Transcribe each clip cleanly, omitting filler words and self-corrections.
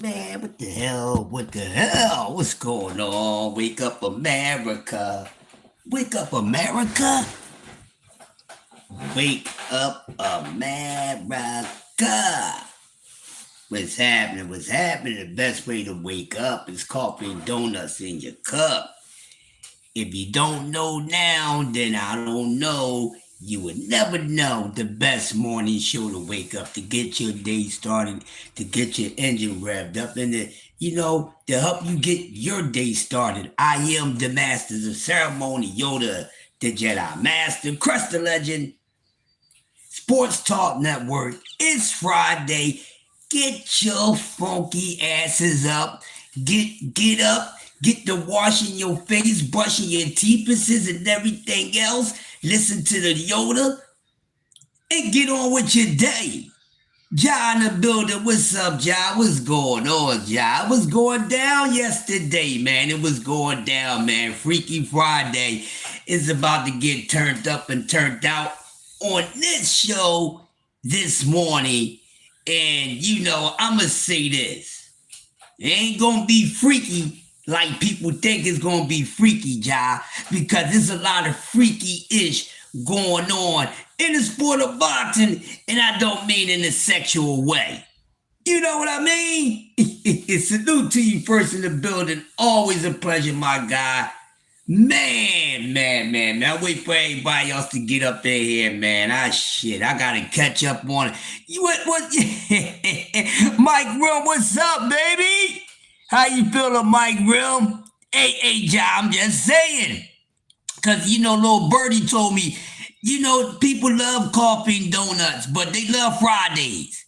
Man, what the hell? What the hell? What's going on? Wake up, America. Wake up, America. Wake up, America. What's happening? What's happening? The best way to wake up is coffee and donuts in your cup. If you don't know now, then I don't know. You would never know the best morning show to wake up, to get your day started, to get your engine revved up, and to help you get your day started. I am the Masters of Ceremony, Yoda, the Jedi Master, Crush the Legend, Sports Talk Network. It's Friday. Get your funky asses up. Get up. Get to washing your face, brushing your teeth, and everything else. Listen to the Yoda and get on with your day. Ja in the building. What's up, Ja? What's going on, Ja? It was going down yesterday, man. It was going down, man. Freaky Friday is about to get turned up and turned out on this show this morning. And, I'm going to say this. It ain't going to be freaky like people think it's going to be freaky, Ja, because there's a lot of freaky-ish going on in the sport of boxing, and I don't mean in a sexual way. You know what I mean? Salute to you first in the building. Always a pleasure, my guy. Man. I wait for everybody else to get up in here, man. I gotta catch up on it. What? Mike Rim, what's up, baby? How you feeling, Mike Rim? Hey, Ja, I'm just saying. Because, little birdie told me, people love coffee and donuts, but they love Fridays.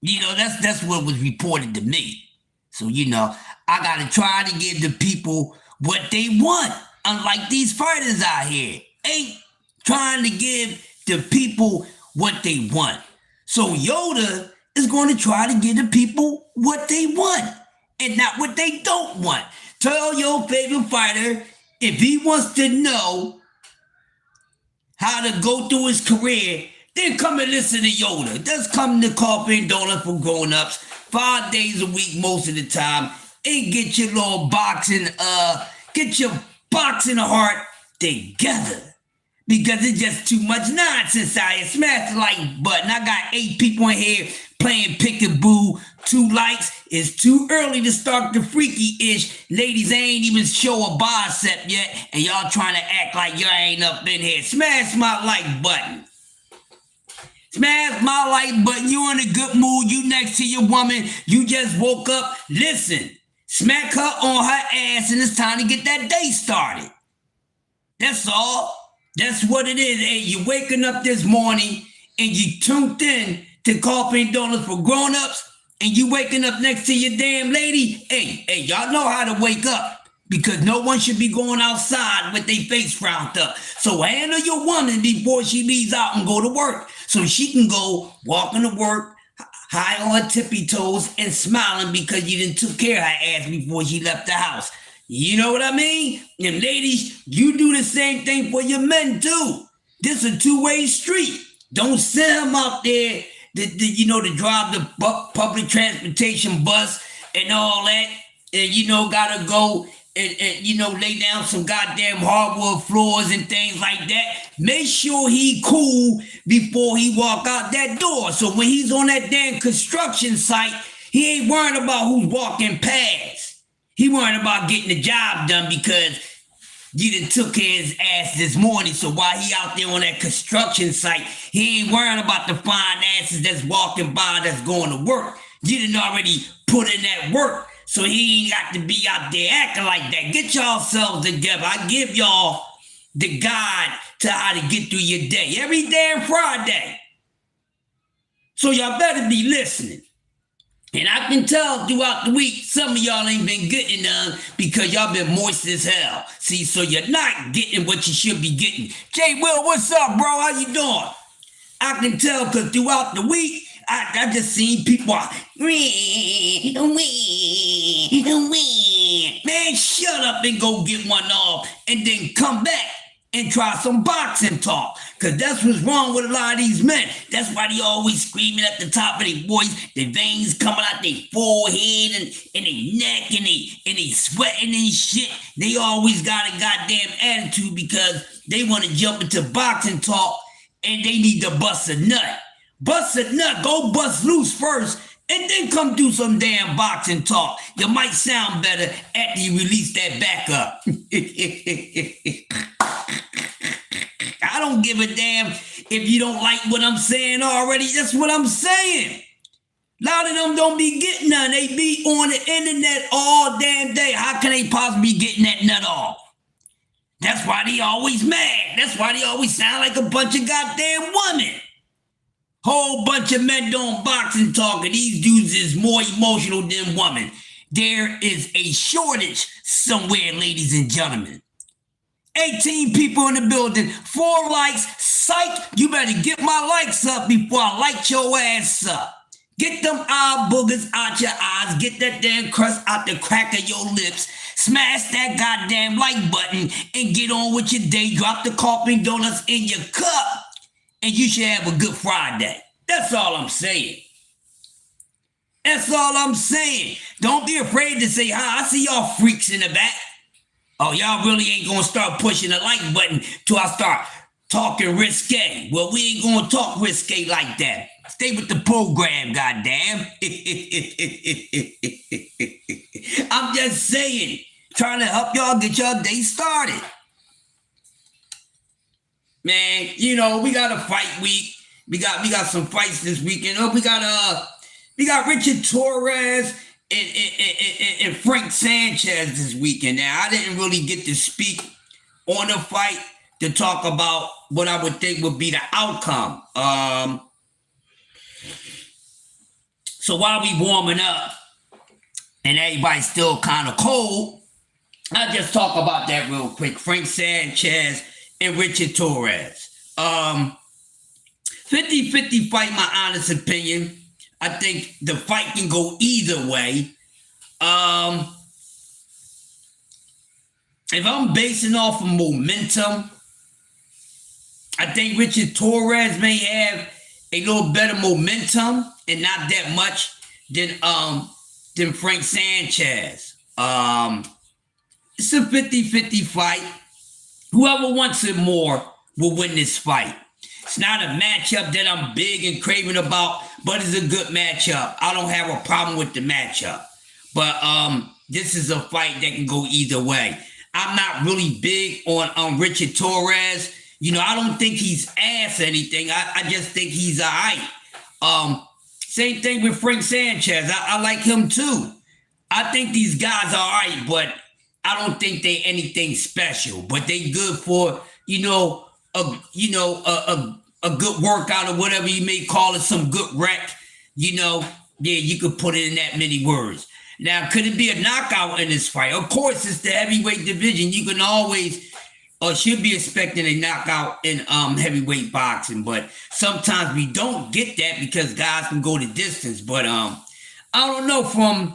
That's what was reported to me. So, I got to try to give the people what they want. Unlike these fighters out here. Ain't trying to give the people what they want. So Yoda is going to try to give the people what they want and not what they don't want. Tell your favorite fighter if he wants to know how to go through his career, then come and listen to Yoda. Just come to Coffee and Donuts for Grown-Ups 5 days a week most of the time and get your little boxing, get your boxing heart together. Because it's just too much nonsense out here. Smash the like button. I got 8 people in here playing peekaboo. 2 likes. It's too early to start the freaky-ish. Ladies, I ain't even show a bicep yet, and y'all trying to act like y'all ain't up in here. Smash my like button. Smash my like button. You in a good mood. You next to your woman. You just woke up. Listen. Smack her on her ass, and it's time to get that day started. That's all. That's what it is. Hey, you're waking up this morning and you tuned in to Coffee and Donuts for Grown-Ups and you waking up next to your damn lady. Hey, y'all know how to wake up because no one should be going outside with their face frowned up. So handle your woman before she leaves out and go to work so she can go walking to work high on her tippy toes and smiling because you didn't took care of her ass before she left the house. You know what I mean? And ladies, you do the same thing for your men too. This is a two-way street. Don't send them out there to drive the public transportation bus and all that. And, gotta go and lay down some goddamn hardwood floors and things like that. Make sure he cool before he walk out that door. So when he's on that damn construction site, he ain't worrying about who's walking past. He worried about getting the job done because you done took care of his ass this morning. So while he out there on that construction site, he ain't worrying about the fine asses that's walking by that's going to work. You done already put in that work. So he ain't got to be out there acting like that. Get yourselves together. I give y'all the guide to how to get through your day. Every damn Friday. So y'all better be listening. And I can tell throughout the week, some of y'all ain't been getting none because y'all been moist as hell. See, so you're not getting what you should be getting. Jay Will, what's up, bro? How you doing? I can tell because throughout the week, I just seen people, man, shut up and go get one off and then come back and try some boxing talk. Because that's what's wrong with a lot of these men. That's why they always screaming at the top of their voice, the veins coming out their forehead and their neck and they sweating and shit. They always got a goddamn attitude because they want to jump into boxing talk and they need to bust a nut. Bust a nut, go bust loose first, and then come do some damn boxing talk. You might sound better after you release that back up. I don't give a damn if you don't like what I'm saying already. That's what I'm saying. A lot of them don't be getting none. They be on the internet all damn day. How can they possibly be getting that nut off? That's why they always mad. That's why they always sound like a bunch of goddamn women. Whole bunch of men doing boxing talk, and these dudes is more emotional than women. There is a shortage somewhere, ladies and gentlemen. 18 people in the building, 4 likes. Psych, you better get my likes up before I light your ass up. Get them eye boogers out your eyes. Get that damn crust out the crack of your lips. Smash that goddamn like button and get on with your day. Drop the coffee donuts in your cup, and you should have a good Friday. That's all I'm saying. That's all I'm saying. Don't be afraid to say hi. I see y'all freaks in the back. Oh, y'all really ain't gonna start pushing the like button till I start talking risque. Well, we ain't gonna talk risque like that. Stay with the program, goddamn. I'm just saying, trying to help y'all get your day started. Man, you know, we got a fight week. We got some fights this weekend. Oh, we got Richard Torres and Frank Sanchez this weekend. Now, I didn't really get to speak on the fight to talk about what I would think would be the outcome. So while we warming up and everybody's still kind of cold, I'll just talk about that real quick. Frank Sanchez and Richard Torres. 50-50 fight, my honest opinion. I think the fight can go either way. If I'm basing off of momentum, I think Richard Torres may have a little better momentum and not that much than Frank Sanchez. It's a 50-50 fight. Whoever wants it more will win this fight. It's not a matchup that I'm big and craving about, but it's a good matchup. I don't have a problem with the matchup. But this is a fight that can go either way. I'm not really big on Richard Torres. You know, I don't think he's ass anything. I just think he's all right. Same thing with Frank Sanchez. I like him too. I think these guys are all right, but I don't think they anything special. But they good for, a good workout or whatever you may call it, some good rec. Yeah, you could put it in that many words. Now, could it be a knockout in this fight? Of course, it's the heavyweight division. You can always or should be expecting a knockout in heavyweight boxing, but sometimes we don't get that because guys can go the distance. But I don't know, from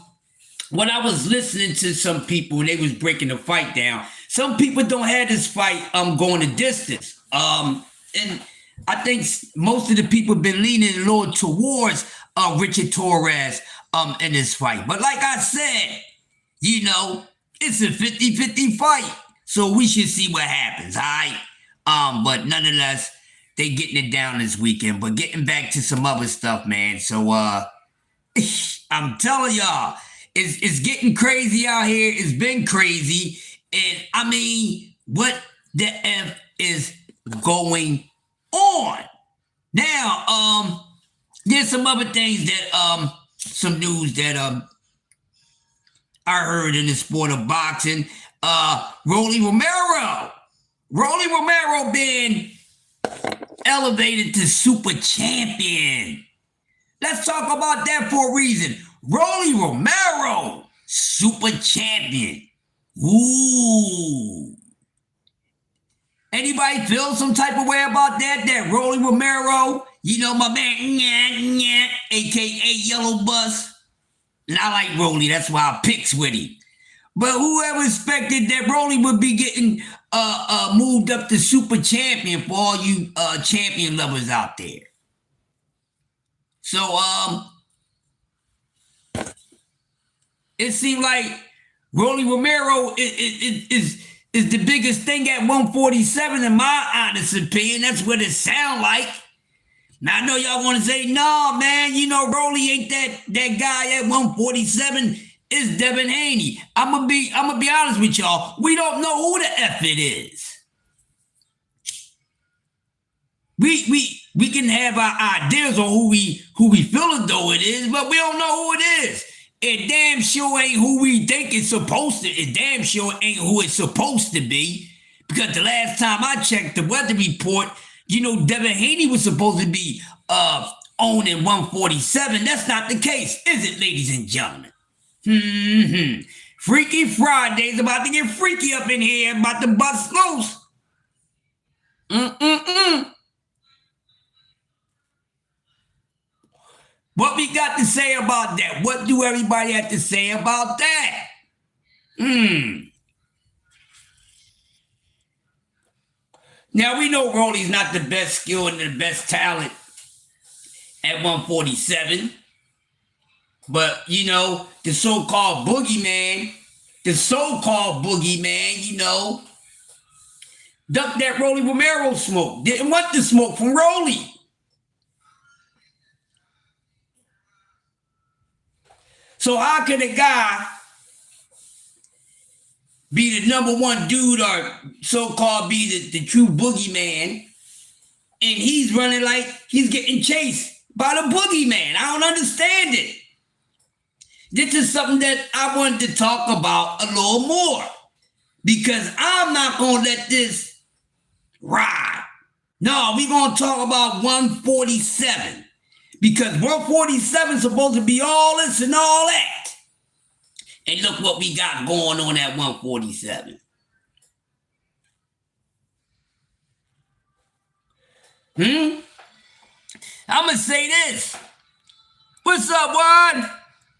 when I was listening to some people and they was breaking the fight down, some people don't have this fight going the distance. And I think most of the people have been leaning a little towards Richard Torres in this fight. But like I said, it's a 50-50 fight. So we should see what happens, all right? But nonetheless, they getting it down this weekend. But getting back to some other stuff, man. So I'm telling y'all, it's getting crazy out here. It's been crazy. And I mean, what the F is going on? Now, there's some other things that, some news that I heard in the sport of boxing. Rolly Romero being elevated to super champion. Let's talk about that for a reason. Rolly Romero, super champion. Ooh. Anybody feel some type of way about that? That Rolly Romero, my man, aka Yellow Bus. And I like Rolly, that's why I picks with him. But whoever expected that Rolly would be getting moved up to super champion for all you champion lovers out there. So it seemed like Rolly Romero is the biggest thing at 147 in my honest opinion. That's what it sounds like. Now I know y'all want to say, no, man, you know, Rolly ain't that guy at 147. It's Devin Haney. I'm gonna be honest with y'all. We don't know who the F it is. We can have our ideas on who we feel as though it is, but we don't know who it is. It damn sure ain't who we think it's supposed to. It damn sure ain't who it's supposed to be. Because the last time I checked the weather report, you know, Devin Haney was supposed to be owning 147. That's not the case, is it, ladies and gentlemen? Freaky Friday's about to get freaky up in here, about to bust loose. What we got to say about that? What do everybody have to say about that? Now we know Rolly's not the best skill and the best talent at 147. But, you know, the so-called boogeyman, you know, ducked that Rolly Romero smoke. Didn't want the smoke from Rolly. So how can a guy be the number one dude or so-called be the true boogeyman and he's running like he's getting chased by the boogeyman? I don't understand it. This is something that I wanted to talk about a little more because I'm not going to let this ride. No, we're going to talk about 147 because 147 is supposed to be all this and all that. And look what we got going on at 147. I'm going to say this. What's up, Juan?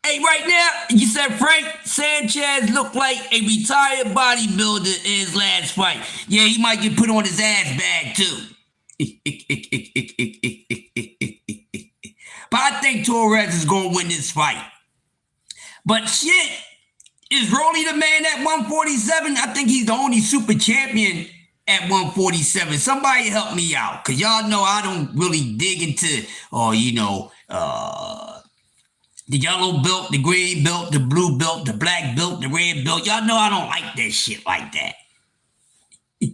Hey, right now, you said Frank Sanchez looked like a retired bodybuilder in his last fight. Yeah, he might get put on his ass bag, too. But I think Torres is going to win this fight. But shit, is Rolly the man at 147? I think he's the only super champion at 147. Somebody help me out, because y'all know I don't really dig into, the yellow belt, the green belt, the blue belt, the black belt, the red belt. Y'all know I don't like that shit like that. You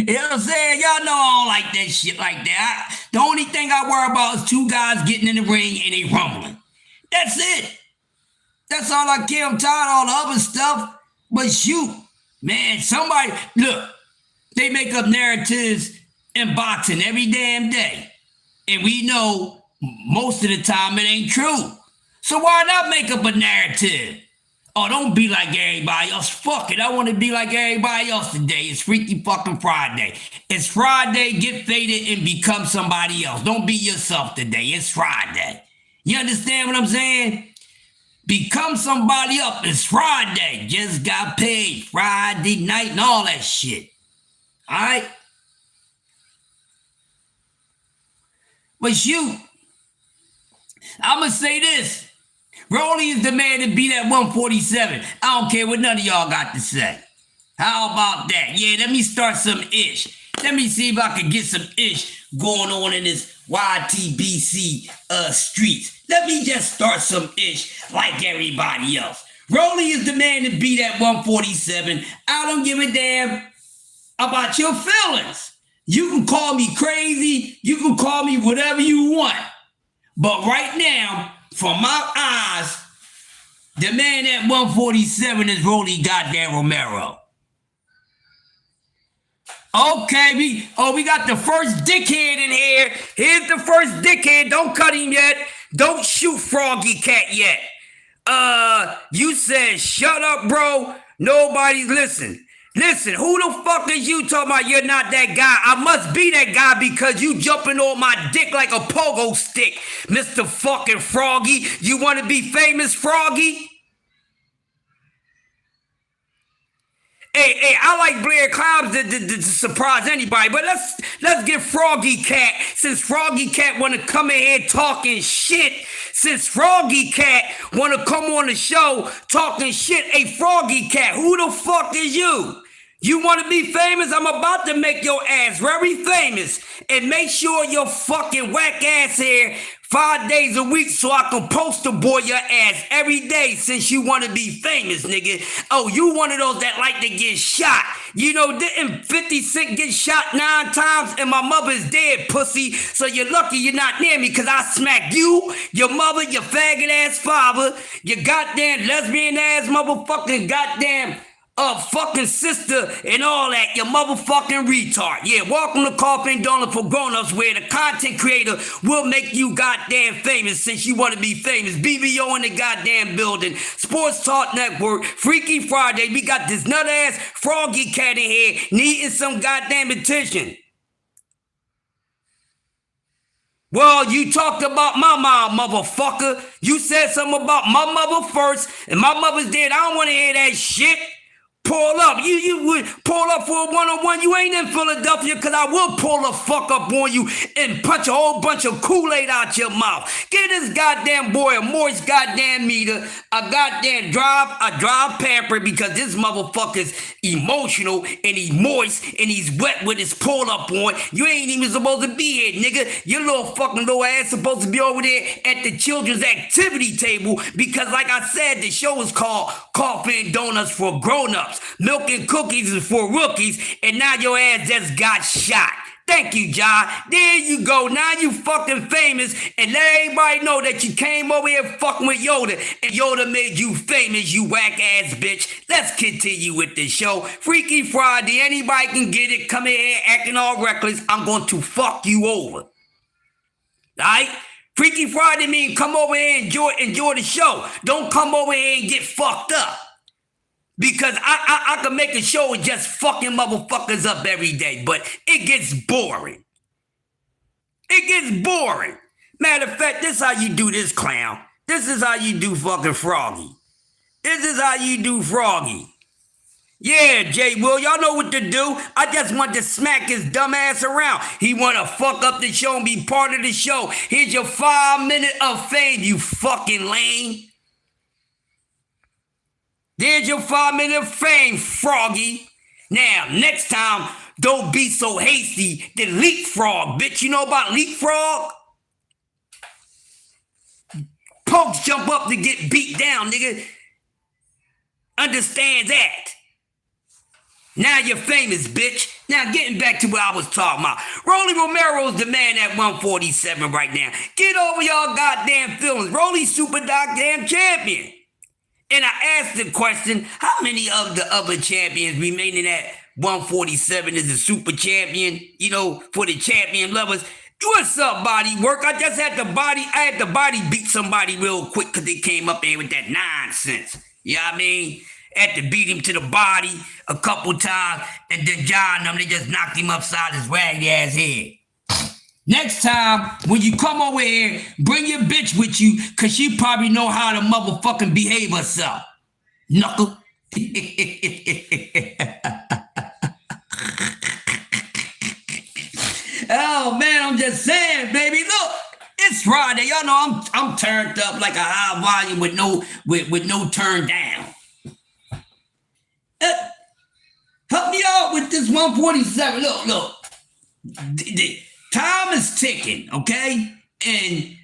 know what I'm saying? Y'all know I don't like that shit like that. The only thing I worry about is two guys getting in the ring and they rumbling. That's it. That's all I care. I'm tired of all the other stuff. But shoot, man, somebody, look, they make up narratives in boxing every damn day. And we know most of the time it ain't true. So why not make up a narrative? Oh, don't be like everybody else. Fuck it. I want to be like everybody else today. It's Freaky fucking Friday. It's Friday. Get faded and become somebody else. Don't be yourself today. It's Friday. You understand what I'm saying? Become somebody else. It's Friday. Just got paid. Friday night and all that shit. All right? But shoot, I'm going to say this. Rolly is the man to beat at 147. I don't care what none of y'all got to say. How about that? Yeah, let me start some ish. Let me see if I can get some ish going on in this YTBC streets. Let me just start some ish like everybody else. Rolly is the man to beat at 147. I don't give a damn about your feelings. You can call me crazy. You can call me whatever you want. But right now, from my eyes, the man at 147 is Rolly goddamn Romero. Okay, we got the first dickhead in here. Here's the first dickhead. Don't cut him yet. Don't shoot Froggy Cat yet. You said shut up, bro. Nobody's listening. Listen, who the fuck is you talking about you're not that guy? I must be that guy because you jumping on my dick like a pogo stick, Mr. fucking Froggy. You want to be famous, Froggy? Hey, I like Blair Clouds to surprise anybody, but let's get Froggy Cat, since Froggy Cat want to come in here talking shit. Since Froggy Cat want to come on the show talking shit. Hey, Froggy Cat, who the fuck is you? You want to be famous? I'm about to make your ass very famous. And make sure your fucking whack ass here 5 days a week so I can poster boy your ass every day since you want to be famous, nigga. Oh, you one of those that like to get shot. You know, didn't 50 Cent get shot 9 times and my mother's dead, pussy? So you're lucky you're not near me because I smack you, your mother, your faggot ass father, your goddamn lesbian ass motherfucking goddamn fucking sister and all that, you motherfucking retard. Yeah, welcome to Coffee Donut for Grown-Ups, where the content creator will make you goddamn famous since you want to be famous. BBO in the goddamn building. Sports Talk Network. Freaky Friday. We got this nut-ass Froggy Cat in here needing some goddamn attention. Well, you talked about my mom, motherfucker. You said something about my mother first, and my mother's dead. I don't want to hear that shit. Pull up. You would pull up for a one-on-one. You ain't in Philadelphia because I will pull the fuck up on you and punch a whole bunch of Kool-Aid out your mouth. Give this goddamn boy a moist goddamn meter, a goddamn drive pamper because this motherfucker's emotional and he's moist and he's wet with his pull up on. You ain't even supposed to be here, nigga. Your little ass supposed to be over there at the children's activity table because, like I said, the show is called Coffee and Donuts for Grown-Ups. Milk and cookies is for rookies, and now your ass just got shot. Thank you, John. There you go. Now you fucking famous, and let everybody know that you came over here fucking with Yoda, and Yoda made you famous, you whack-ass bitch. Let's continue with this show. Freaky Friday. Anybody can get it. Come in here acting all reckless. I'm going to fuck you over. All right? Freaky Friday means come over here and enjoy the show. Don't come over here and get fucked up. Because I can make a show with just fucking motherfuckers up every day, but it gets boring. It gets boring. Matter of fact, this is how you do this, clown. This is how you do fucking Froggy. This is how you do Froggy. Yeah, Jay Will, y'all know what to do. I just want to smack his dumb ass around. He want to fuck up the show and be part of the show. Here's your 5 minutes of fame, you fucking lame. There's your 5 minute of fame, Froggy. Now, next time, don't be so hasty to leapfrog, bitch. You know about leapfrog? Pokes jump up to get beat down, nigga. Understand that. Now you're famous, bitch. Now getting back to what I was talking about. Rolly Romero's the man at 147 right now. Get over y'all goddamn feelings. Rolly's super goddamn champion. And I asked the question, how many of the other champions remaining at 147 is a super champion? You know, for the champion lovers. What's up, body work? I had the body beat somebody real quick because they came up there with that nonsense. You know what I mean? Had to beat him to the body a couple times, and then John they just knocked him upside his raggedy ass head. Next time, when you come over here, bring your bitch with you, because she probably know how to motherfucking behave herself. Knuckle. Oh, man, I'm just saying, baby. Look, it's Friday. Y'all know I'm turned up like a high volume with no turn down. Help me out with this 147. Look. Time is ticking, okay? And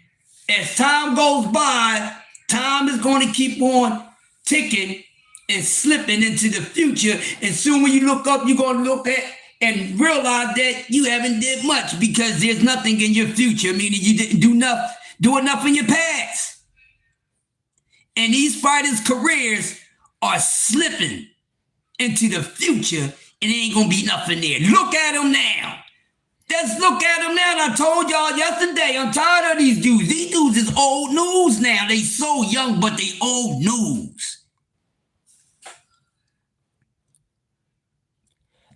as time goes by, time is going to keep on ticking and slipping into the future. And soon when you look up, you're going to look at and realize that you haven't did much because there's nothing in your future, meaning you didn't do enough in your past. And these fighters' careers are slipping into the future, and there ain't going to be nothing there. Look at them now. Just look at them now. And I told y'all yesterday, I'm tired of these dudes. These dudes is old news now. They so young, but they old news.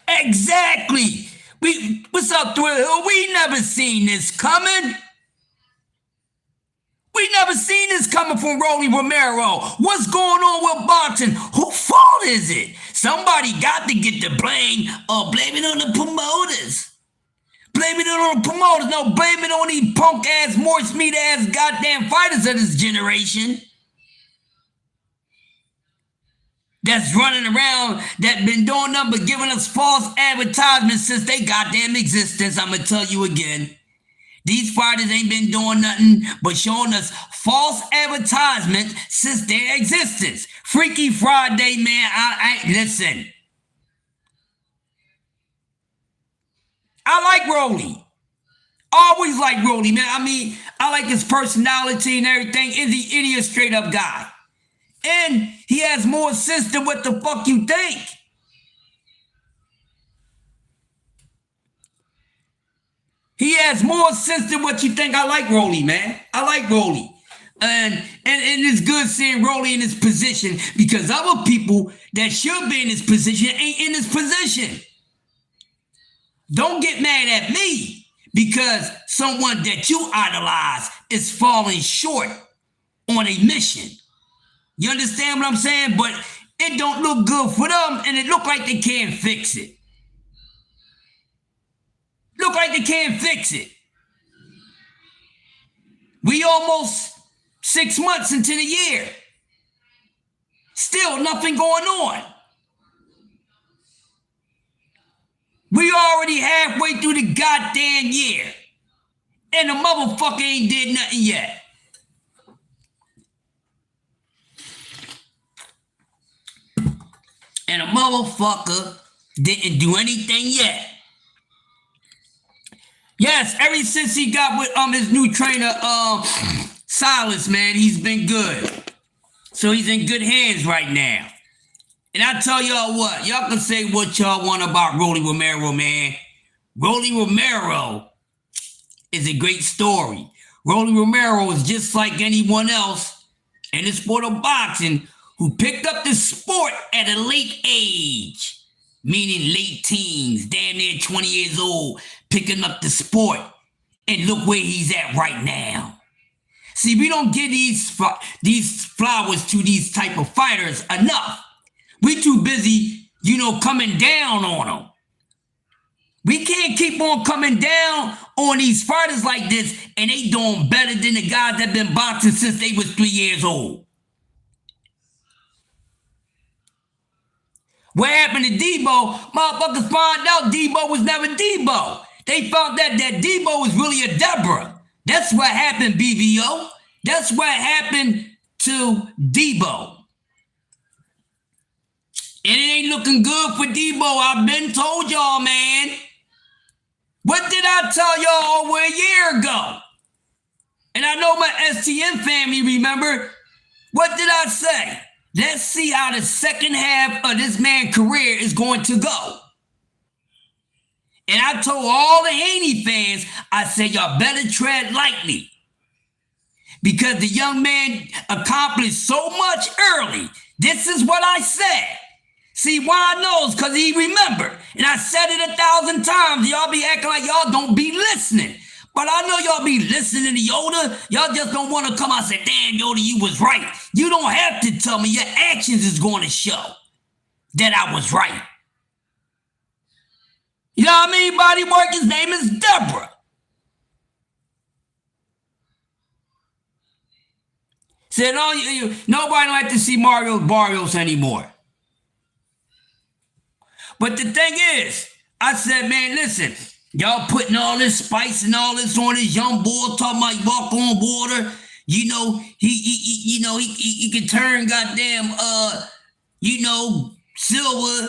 Exactly. What's up, Thrill? We never seen this coming. We never seen this coming from Rolly Romero. What's going on with boxing? Whose fault is it? Somebody got to get the blame, or blame it on the promoters. Blame it on the promoters. No, blame it on these punk ass, moist meat ass goddamn fighters of this generation that's running around, that been doing nothing but giving us false advertisements since they goddamn existence. I'm gonna tell you again. These fighters ain't been doing nothing but showing us false advertisements since their existence. Freaky Friday, man. Listen. I like Rolly. Always like Rolly, man. I mean, I like his personality and everything. He a straight up guy. And he has more sense than what the fuck you think. He has more sense than what you think. I like Rolly, man. I like Rolly. And it's good seeing Rolly in his position, because other people that should be in his position ain't in his position. Don't get mad at me because someone that you idolize is falling short on a mission. You understand what I'm saying? But it don't look good for them, and it look like they can't fix it. Look like they can't fix it. We almost 6 months into the year. Still nothing going on. We already halfway through the goddamn year. And the motherfucker ain't did nothing yet. And the motherfucker didn't do anything yet. Yes, ever since he got with his new trainer, Silas, man, he's been good. So he's in good hands right now. And I tell y'all what, y'all can say what y'all want about Rolly Romero, man. Rolly Romero is a great story. Rolly Romero is just like anyone else in the sport of boxing who picked up the sport at a late age, meaning late teens, damn near 20 years old, picking up the sport. And look where he's at right now. See, we don't give these flowers to these type of fighters enough. We too busy, coming down on them. We can't keep on coming down on these fighters like this, and they doing better than the guys that been boxing since they was 3 years old. What happened to Debo? Motherfuckers found out Debo was never Debo. They found that Debo was really a Deborah. That's what happened, BBO. That's what happened to Debo. And it ain't looking good for Debo. I've been told y'all, man. What did I tell y'all over a year ago? And I know my STM family remember. What did I say? Let's see how the second half of this man's career is going to go. And I told all the Haney fans, I said, y'all better tread lightly. Because the young man accomplished so much early. This is what I said. See, why I knows? Because he remembered. And I said it 1,000 times. Y'all be acting like y'all don't be listening. But I know y'all be listening to Yoda. Y'all just don't want to come out and say, damn, Yoda, you was right. You don't have to tell me. Your actions is going to show that I was right. You know what I mean? Body work, his name is Deborah. Said, nobody don't have to see Mario Barrios anymore. But the thing is, I said, man, listen, y'all putting all this spice and all this on this young boy, talking about walk on water. He can turn goddamn, silver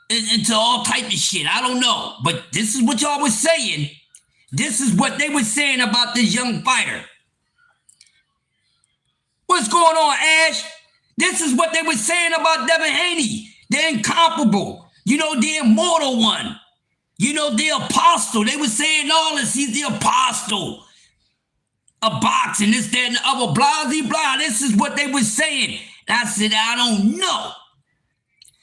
into all type of shit. I don't know. But this is what y'all was saying. This is what they were saying about this young fighter. What's going on, Ash? This is what they were saying about Devin Haney. They're incomparable. The immortal one. The apostle. They were saying all this. He's the apostle of boxing, this, that, and the other, blah, blah, blah. This is what they were saying. And I said, I don't know.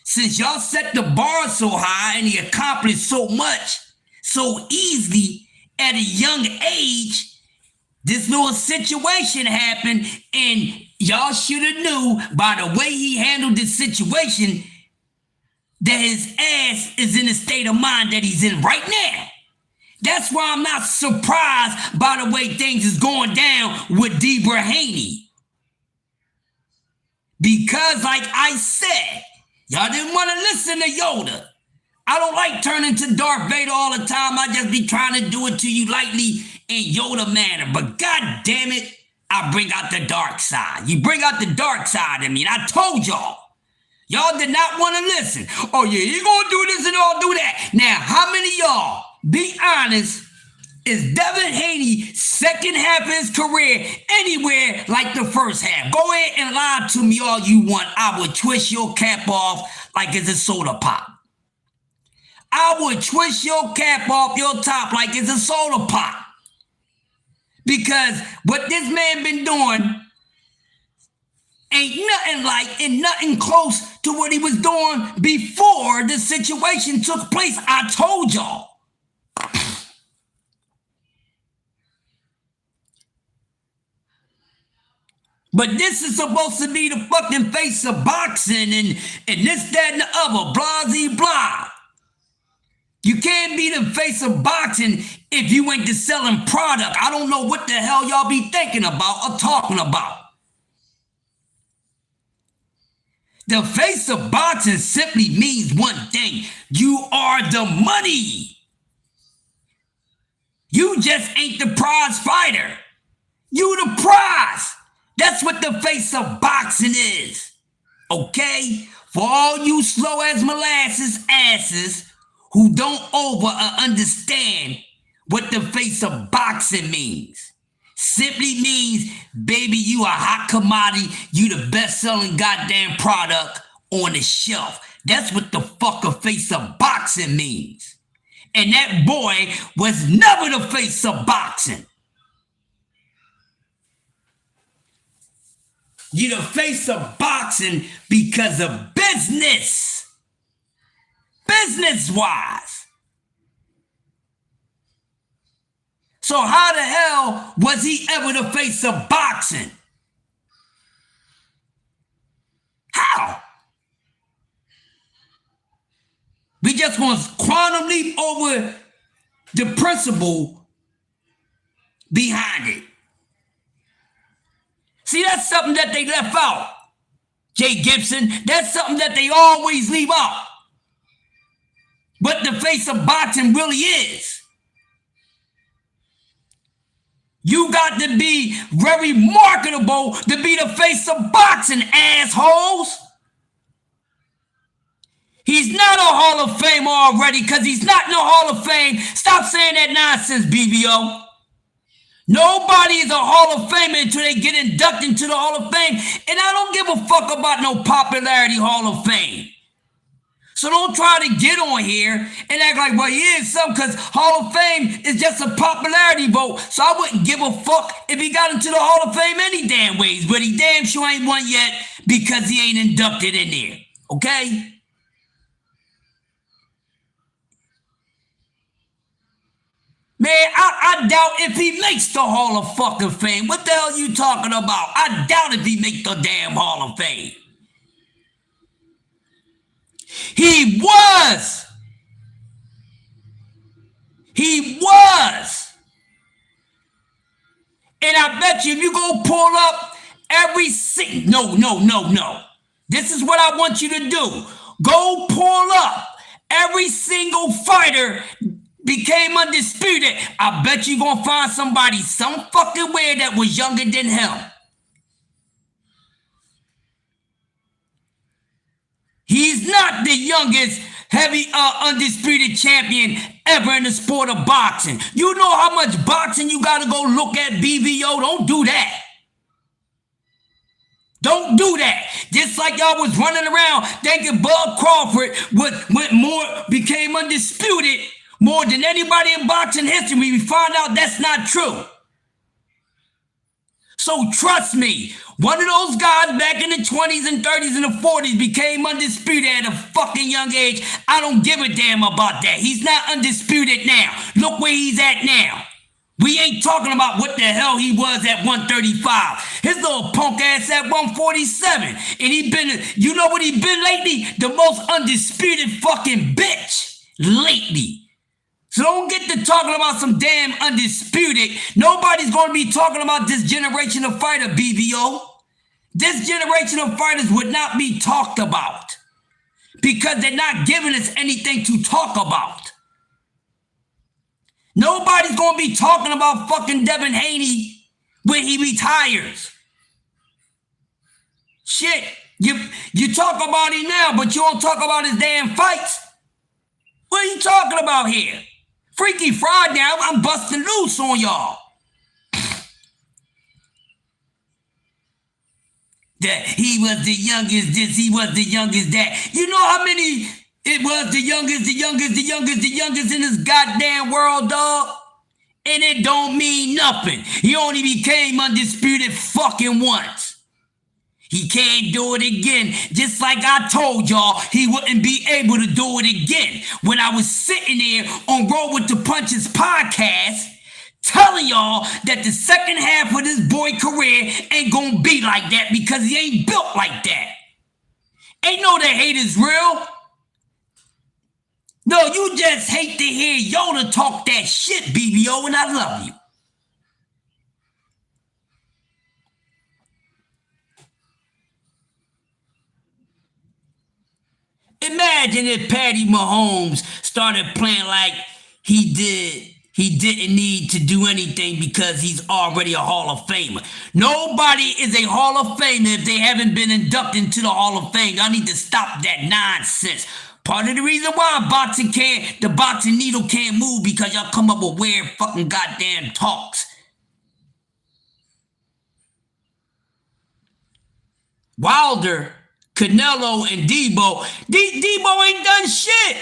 Since y'all set the bar so high and he accomplished so much so easily at a young age, this little situation happened, and y'all should have knew by the way he handled this situation that his ass is in the state of mind that he's in right now. That's why I'm not surprised by the way things is going down with Debra Haney. Because like I said, y'all didn't want to listen to Yoda. I don't like turning to Darth Vader all the time. I just be trying to do it to you lightly in Yoda manner. But god damn it, I bring out the dark side. You bring out the dark side in me. And I told y'all. Y'all did not want to listen. Oh yeah, you gonna do this and I'll do that. Now, how many of y'all, be honest, is Devin Haney second half of his career anywhere like the first half? Go ahead and lie to me all you want. I would twist your cap off like it's a soda pop. I would twist your cap off your top like it's a soda pop. Because what this man been doing ain't nothing like and nothing close to what he was doing before the situation took place. I told y'all. But this is supposed to be the fucking face of boxing and this, that, and the other, blah, blah. You can't be the face of boxing if you ain't the selling product. I don't know what the hell y'all be thinking about or talking about. The face of boxing simply means one thing. You are the money. You just ain't the prize fighter. You the prize. That's what the face of boxing is. Okay? For all you slow as molasses asses who don't over or understand what the face of boxing means. Simply means, baby, you a hot commodity. You the best-selling goddamn product on the shelf. That's what the fuck a face of boxing means. And that boy was never the face of boxing. You the face of boxing because of business. Business-wise. So how the hell was he ever the face of boxing? How? We just want to quantum leap over the principle behind it. See, that's something that they left out. Jay Gibson, that's something that they always leave out. What the face of boxing really is. You got to be very marketable to be the face of boxing, assholes. He's not a Hall of Famer already because he's not in the Hall of Fame. Stop saying that nonsense, BBO. Nobody is a Hall of Famer until they get inducted into the Hall of Fame. And I don't give a fuck about no popularity Hall of Fame. So don't try to get on here and act like, well, he is something because Hall of Fame is just a popularity vote. So I wouldn't give a fuck if he got into the Hall of Fame any damn ways. But he damn sure ain't won yet because he ain't inducted in there. Okay? Man, I doubt if he makes the Hall of fucking Fame. What the hell you talking about? I doubt if he makes the damn Hall of Fame. He was. He was. And I bet you if you go pull up every single... No. This is what I want you to do. Go pull up every single fighter became undisputed. I bet you gonna find somebody some fucking way that was younger than him. He's not the youngest heavy undisputed champion ever in the sport of boxing. You know how much boxing you gotta go look at, BVO? Don't do that. Don't do that. Just like y'all was running around thinking Bud Crawford became undisputed more than anybody in boxing history. We find out that's not true. So trust me, one of those guys back in the 20s and 30s and the 40s became undisputed at a fucking young age. I don't give a damn about that. He's not undisputed now. Look where he's at now. We ain't talking about what the hell he was at 135. His little punk ass at 147. And he been, you know what he been lately? The most undisputed fucking bitch lately. So don't get to talking about some damn undisputed. Nobody's going to be talking about this generation of fighter, BBO. This generation of fighters would not be talked about because they're not giving us anything to talk about. Nobody's going to be talking about fucking Devin Haney when he retires. Shit, you talk about him now, but you don't talk about his damn fights. What are you talking about here? Freaky Friday, I'm busting loose on y'all. That he was the youngest this, he was the youngest that. You know how many it was the youngest in this goddamn world, dog? And it don't mean nothing. He only became undisputed fucking once. He can't do it again. Just like I told y'all, he wouldn't be able to do it again. When I was sitting there on Roll with the Punches podcast, telling y'all that the second half of this boy career ain't gonna be like that because he ain't built like that. Ain't no the hate is real. No, you just hate to hear Yoda talk that shit, BBO, and I love you. Imagine if Patty Mahomes started playing like he didn't need to do anything because he's already a Hall of Famer. Nobody is a Hall of Famer if they haven't been inducted into the Hall of Fame. Y'all need to stop that nonsense. Part of the reason why the boxing needle can't move because y'all come up with weird fucking goddamn talks. Wilder, Canelo, and Debo. Debo ain't done shit.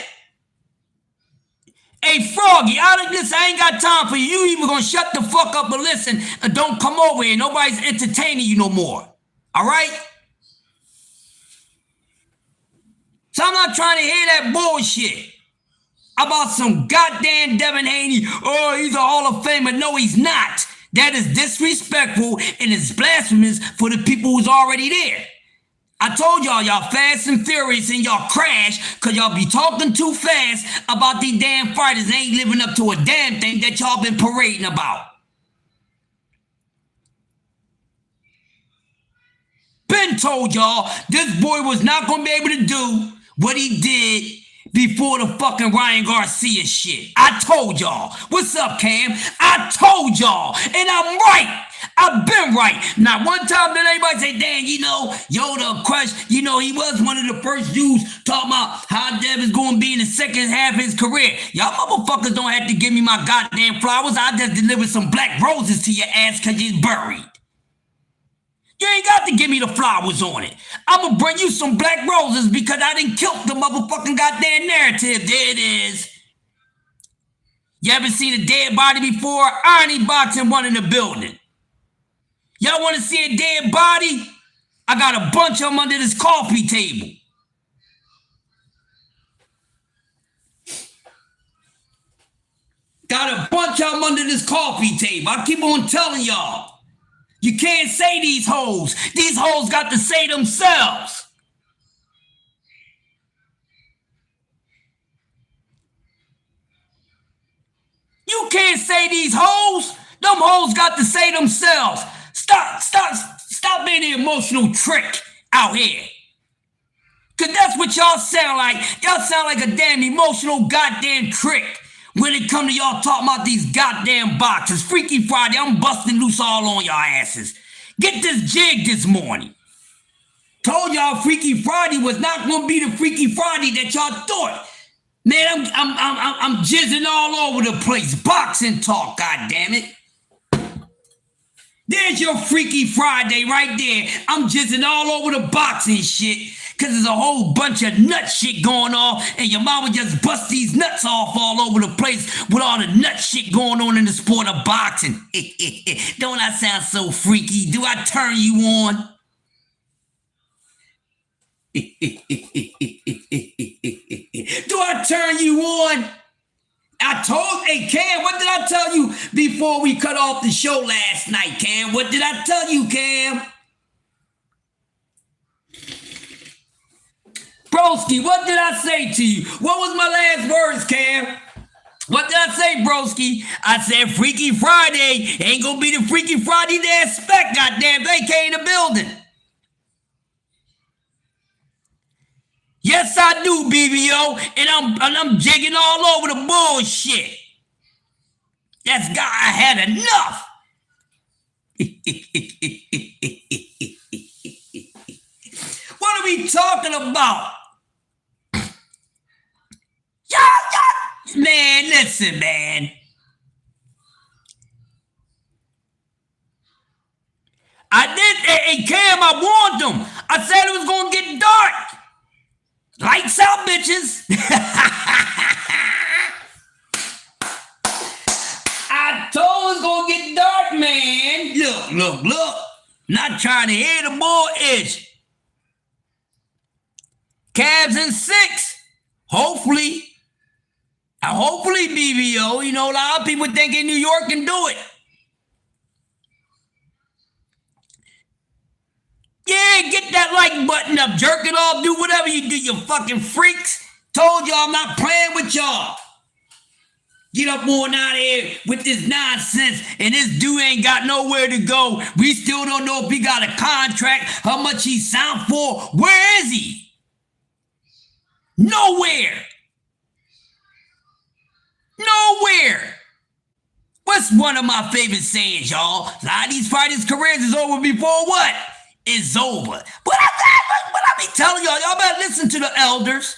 Hey, Froggy, out of this, I ain't got time for you. You even gonna shut the fuck up and listen and don't come over here. Nobody's entertaining you no more. All right? So I'm not trying to hear that bullshit about some goddamn Devin Haney. Oh, he's a Hall of Famer. No, he's not. That is disrespectful and it's blasphemous for the people who's already there. I told y'all fast and furious and y'all crash because y'all be talking too fast about these damn fighters. They ain't living up to a damn thing that y'all been parading about. Ben told y'all this boy was not going to be able to do what he did before the fucking Ryan Garcia shit. I told y'all. What's up, Cam? I told y'all. And I'm right. I've been right. Not one time did anybody say, dang, you know, Yoda Crush, you know, he was one of the first dudes talking about how Dev is going to be in the second half of his career. Y'all motherfuckers don't have to give me my goddamn flowers. I just delivered some black roses to your ass because you're buried. You ain't got to give me the flowers on it. I'm going to bring you some black roses because I didn't kill the motherfucking goddamn narrative. There it is. You ever seen a dead body before? Irony boxing one in the building. Y'all want to see a dead body? I got a bunch of them under this coffee table. Got a bunch of them under this coffee table. I keep on telling y'all. You can't say these hoes. These hoes got to say themselves. You can't say these hoes. Them hoes got to say themselves. Stop being the emotional trick out here. Cause that's what y'all sound like. Y'all sound like a damn emotional goddamn trick. When it come to y'all talking about these goddamn boxes. Freaky Friday, I'm busting loose all on y'all asses. Get this jig this morning. Told y'all Freaky Friday was not gonna be the Freaky Friday that y'all thought. Man, I'm jizzing all over the place. Boxing talk, goddammit. There's your Freaky Friday right there. I'm jizzing all over the boxing shit. Cause there's a whole bunch of nut shit going on and your mama just bust these nuts off all over the place with all the nut shit going on in the sport of boxing. Don't I sound so freaky? Do I turn you on? Do I turn you on? Hey, Cam, what did I tell you before we cut off the show last night, Cam? What did I tell you, Cam? Broski, what did I say to you? What was my last words, Cam? What did I say, broski? I said Freaky Friday ain't gonna be the Freaky Friday they expect, goddamn. They came in the building. Yes, I do, BBO, and I'm jigging all over the bullshit. That's guy, I had enough. What are we talking about? Man, listen, man. I did, hey, Cam, I warned them. I said it was gonna get dark. Lights out, bitches. I told it was gonna get dark, man. Look. Not trying to hear the bull itch. Cavs in 6. Hopefully, BBO. You know, a lot of people thinking New York can do it. Yeah, get that like button up, jerk it off, do whatever you do, you fucking freaks. Told y'all I'm not playing with y'all. Get up on out of here with this nonsense, and this dude ain't got nowhere to go. We still don't know if he got a contract, how much he signed for. Where is he? Nowhere. What's one of my favorite sayings, y'all? A lot of these fighters' careers is over before what? It's over. But I be telling y'all better listen to the elders.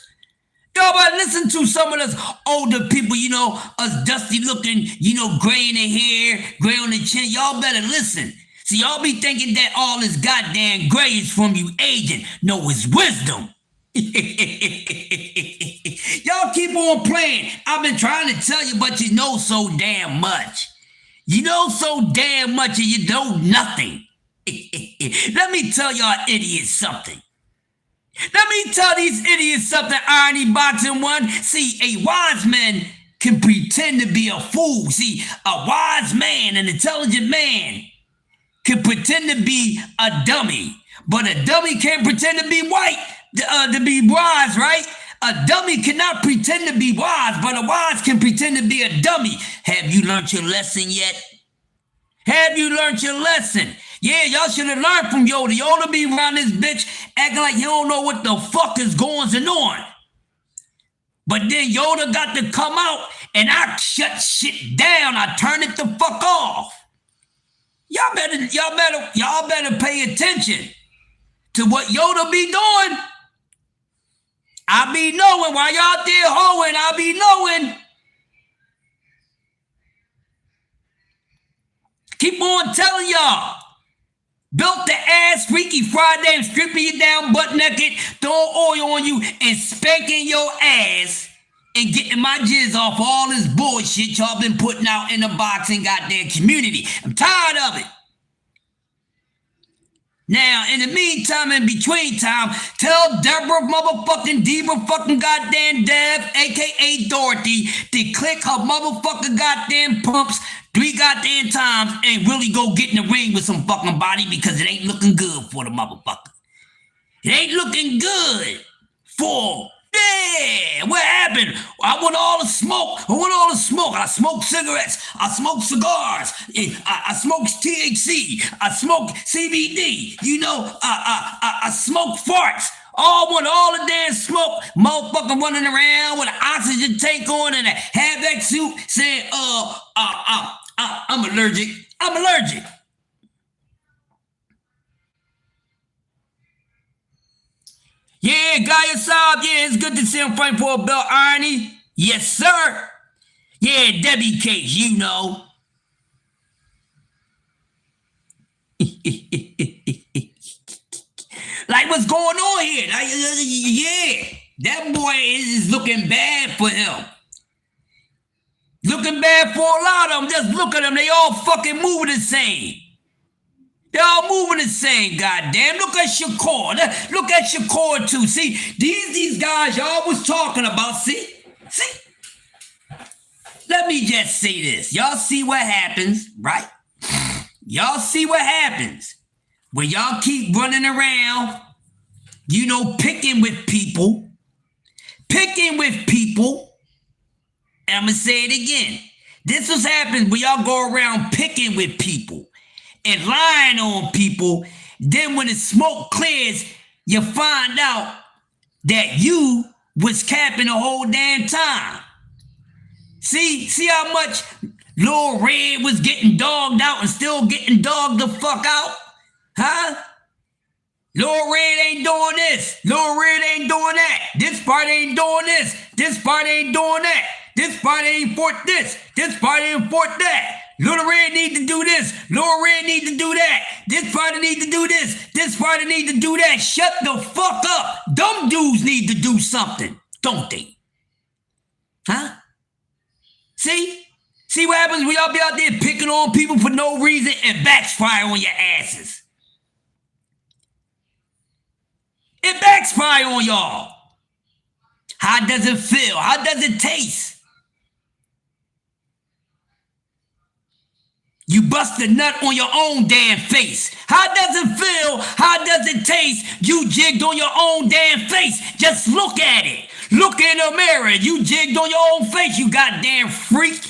Y'all better listen to some of those older people, you know, us dusty looking, you know, gray in the hair, gray on the chin. Y'all better listen. See, y'all be thinking that all this goddamn gray is from you aging. No, it's wisdom. Y'all keep on playing. I've been trying to tell you, but you know so damn much. You know so damn much and you know nothing. Let me tell y'all idiots something. Let me tell these idiots something, Irony Boxing One. See, a wise man can pretend to be a fool. See, a wise man, an intelligent man, can pretend to be a dummy. But a dummy can't pretend to be to be wise, right? A dummy cannot pretend to be wise, but a wise can pretend to be a dummy. Have you learned your lesson yet? Have you learned your lesson? Yeah, y'all should have learned from Yoda. Yoda be around this bitch acting like you don't know what the fuck is going on. But then Yoda got to come out and I shut shit down. I turn it the fuck off. Y'all better pay attention to what Yoda be doing. I be knowing while y'all there hoeing, I be knowing. Keep on telling y'all. Built the ass Freaky Friday and stripping you down butt naked, throwing oil on you and spanking your ass and getting my jizz off all this bullshit y'all been putting out in the boxing goddamn community. I'm tired of it. Now, in the meantime, in between time, tell Deborah motherfucking Debra fucking goddamn Deb, aka Dorothy, to click her motherfucking goddamn pumps 3 goddamn times and really go get in the ring with some fucking body because it ain't looking good for the motherfucker. It ain't looking good for, yeah, what happened? I want all the smoke. I smoke cigarettes. I smoke cigars. I smoke THC. I smoke CBD. You know, I smoke farts. I want all the damn smoke. Motherfucker running around with an oxygen tank on and a half-back suit saying, I'm allergic. Yeah, Gaia Saab, yeah, it's good to see him fighting for a belt, Irony. Yes, sir. Yeah, Debbie Cakes, you know. Like, what's going on here? Like, yeah, that boy is looking bad for him. Looking bad for a lot of them. Just look at them. They all fucking moving the same. They're all moving the same, goddamn. Look at Shakur. Look at Shakur, too. See, these guys y'all was talking about. See? let me just say this. Y'all see what happens, right? Y'all see what happens when y'all keep running around, picking with people. And I'm going to say it again. This was happening when y'all go around picking with people and lying on people. Then when the smoke clears, you find out that you was capping the whole damn time. See how much Lil Red was getting dogged out and still getting dogged the fuck out? Huh? Lil Red ain't doing this. Lil Red ain't doing that. This party ain't doing this. This party ain't doing that. This party ain't for this. This party ain't for that. Lil Red need to do this. Lil Red need to do that. This party need to do this. This party need to do that. Shut the fuck up. Dumb dudes need to do something, don't they? Huh? See? See what happens when y'all be out there picking on people for no reason and backfire on your asses? It backfire on y'all. How does it feel? How does it taste? You bust a nut on your own damn face. How does it feel? How does it taste? You jigged on your own damn face. Just look at it. Look in the mirror. You jigged on your own face, you goddamn freak.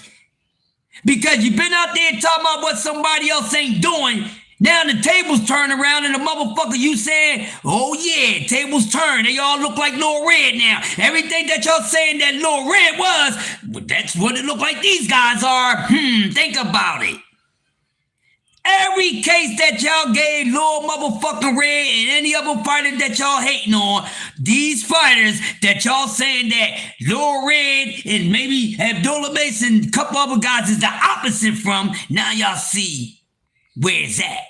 Because you've been out there talking about what somebody else ain't doing. Now the tables turn around and the motherfucker you saying, oh yeah, tables turn. They all look like Lil Red now. Everything that y'all saying that Lil Red was, well, that's what it look like these guys are. Think about it. Every case that y'all gave Lil motherfucking Red and any other fighter that y'all hating on, these fighters that y'all saying that Lil Red and maybe Abdullah Mason and a couple other guys is the opposite from, now y'all see where it's at.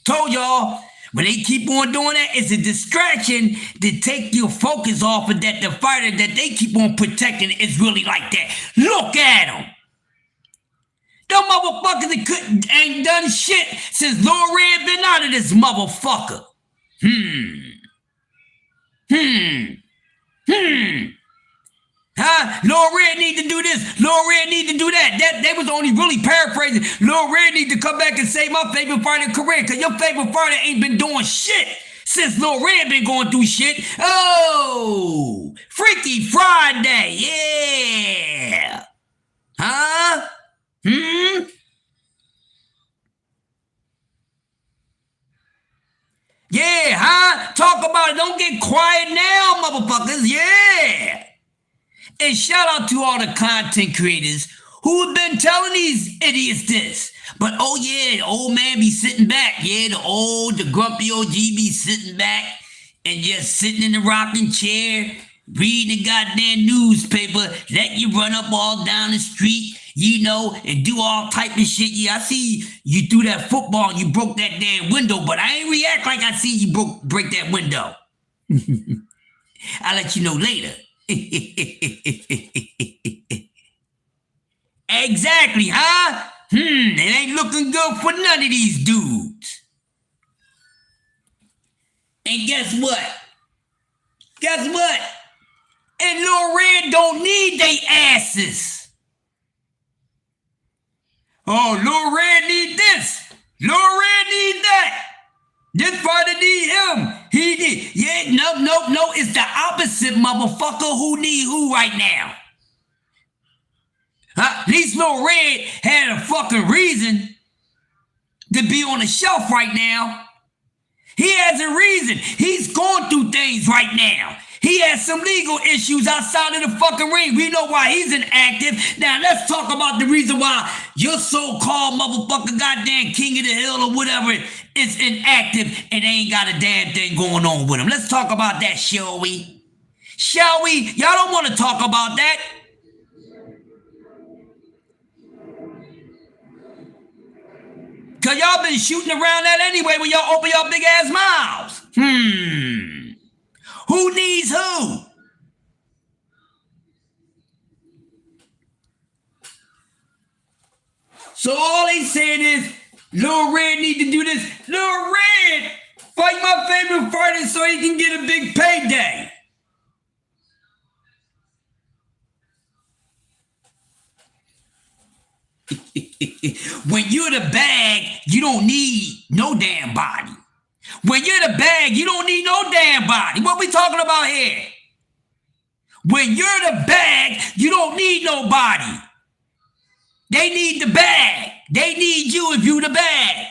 Told y'all, when they keep on doing that, it's a distraction to take your focus off of that the fighter that they keep on protecting is really like that. Look at them. Them motherfuckers that ain't done shit since Lil Red been out of this motherfucker. Huh? Lil Red need to do this. Lil Red need to do that. They was only really paraphrasing. Lil Red need to come back and say my favorite fighter in career, because your favorite fighter ain't been doing shit since Lil Red been going through shit. Oh, Freaky Friday, yeah. Huh? Yeah, huh? Talk about it. Don't get quiet now, motherfuckers. Yeah. And shout out to all the content creators who have been telling these idiots this. But oh yeah, the old man be sitting back. Yeah, the grumpy OG be sitting back and just sitting in the rocking chair, reading the goddamn newspaper, letting you run up all down the street, and do all type of shit. Yeah, I see you threw that football and you broke that damn window, but I ain't react like I see you break that window. I'll let you know later. Exactly, huh? It ain't looking good for none of these dudes. And guess what? And Lil Red don't need they asses. Oh, Lil Red need this. Lil Red need that. This fighter need him. He need. Yeah, no. It's the opposite, motherfucker. Who need who right now? At least Lil Red had a fucking reason to be on the shelf right now. He has a reason. He's going through things right now. He has some legal issues outside of the fucking ring. We know why he's inactive. Now let's talk about the reason why your so-called motherfucker goddamn king of the hill or whatever is inactive and ain't got a damn thing going on with him. Let's talk about that, shall we? Shall we? Y'all don't want to talk about that. Cause y'all been shooting around that anyway when y'all open your big ass mouths. Who needs who? So all they saying is, Lil Red need to do this. Lil Red, fight my favorite fighter so he can get a big payday. When you're the bag, you don't need no damn body. When you're the bag, you don't need no damn body. What we talking about here? When you're the bag, you don't need nobody. They need the bag. They need you if you the bag.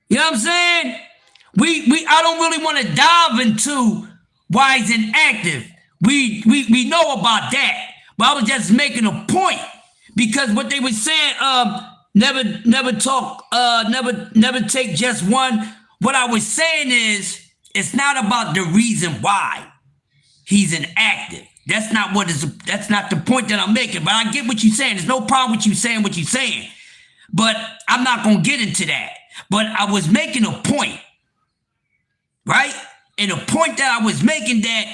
You know what I'm saying? I don't really want to dive into why he's inactive. We know about that, but I was just making a point because what they were saying, never take just one. What I was saying is, it's not about the reason why he's inactive. That's not the point that I'm making. But I get what you're saying. There's no problem with you saying what you're saying. But I'm not gonna get into that. But I was making a point, right? And the point that I was making that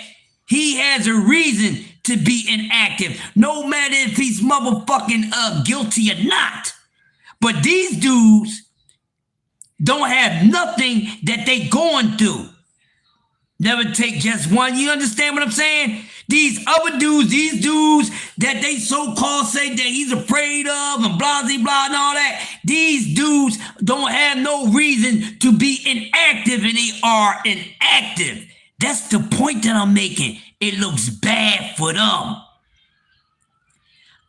he has a reason to be inactive, no matter if he's motherfucking guilty or not. But these dudes don't have nothing that they going through. Never take just one. You understand what I'm saying? These other dudes, these dudes that they so-called say that he's afraid of and blah, blah, blah, and all that. These dudes don't have no reason to be inactive, and they are inactive. That's the point that I'm making. It looks bad for them.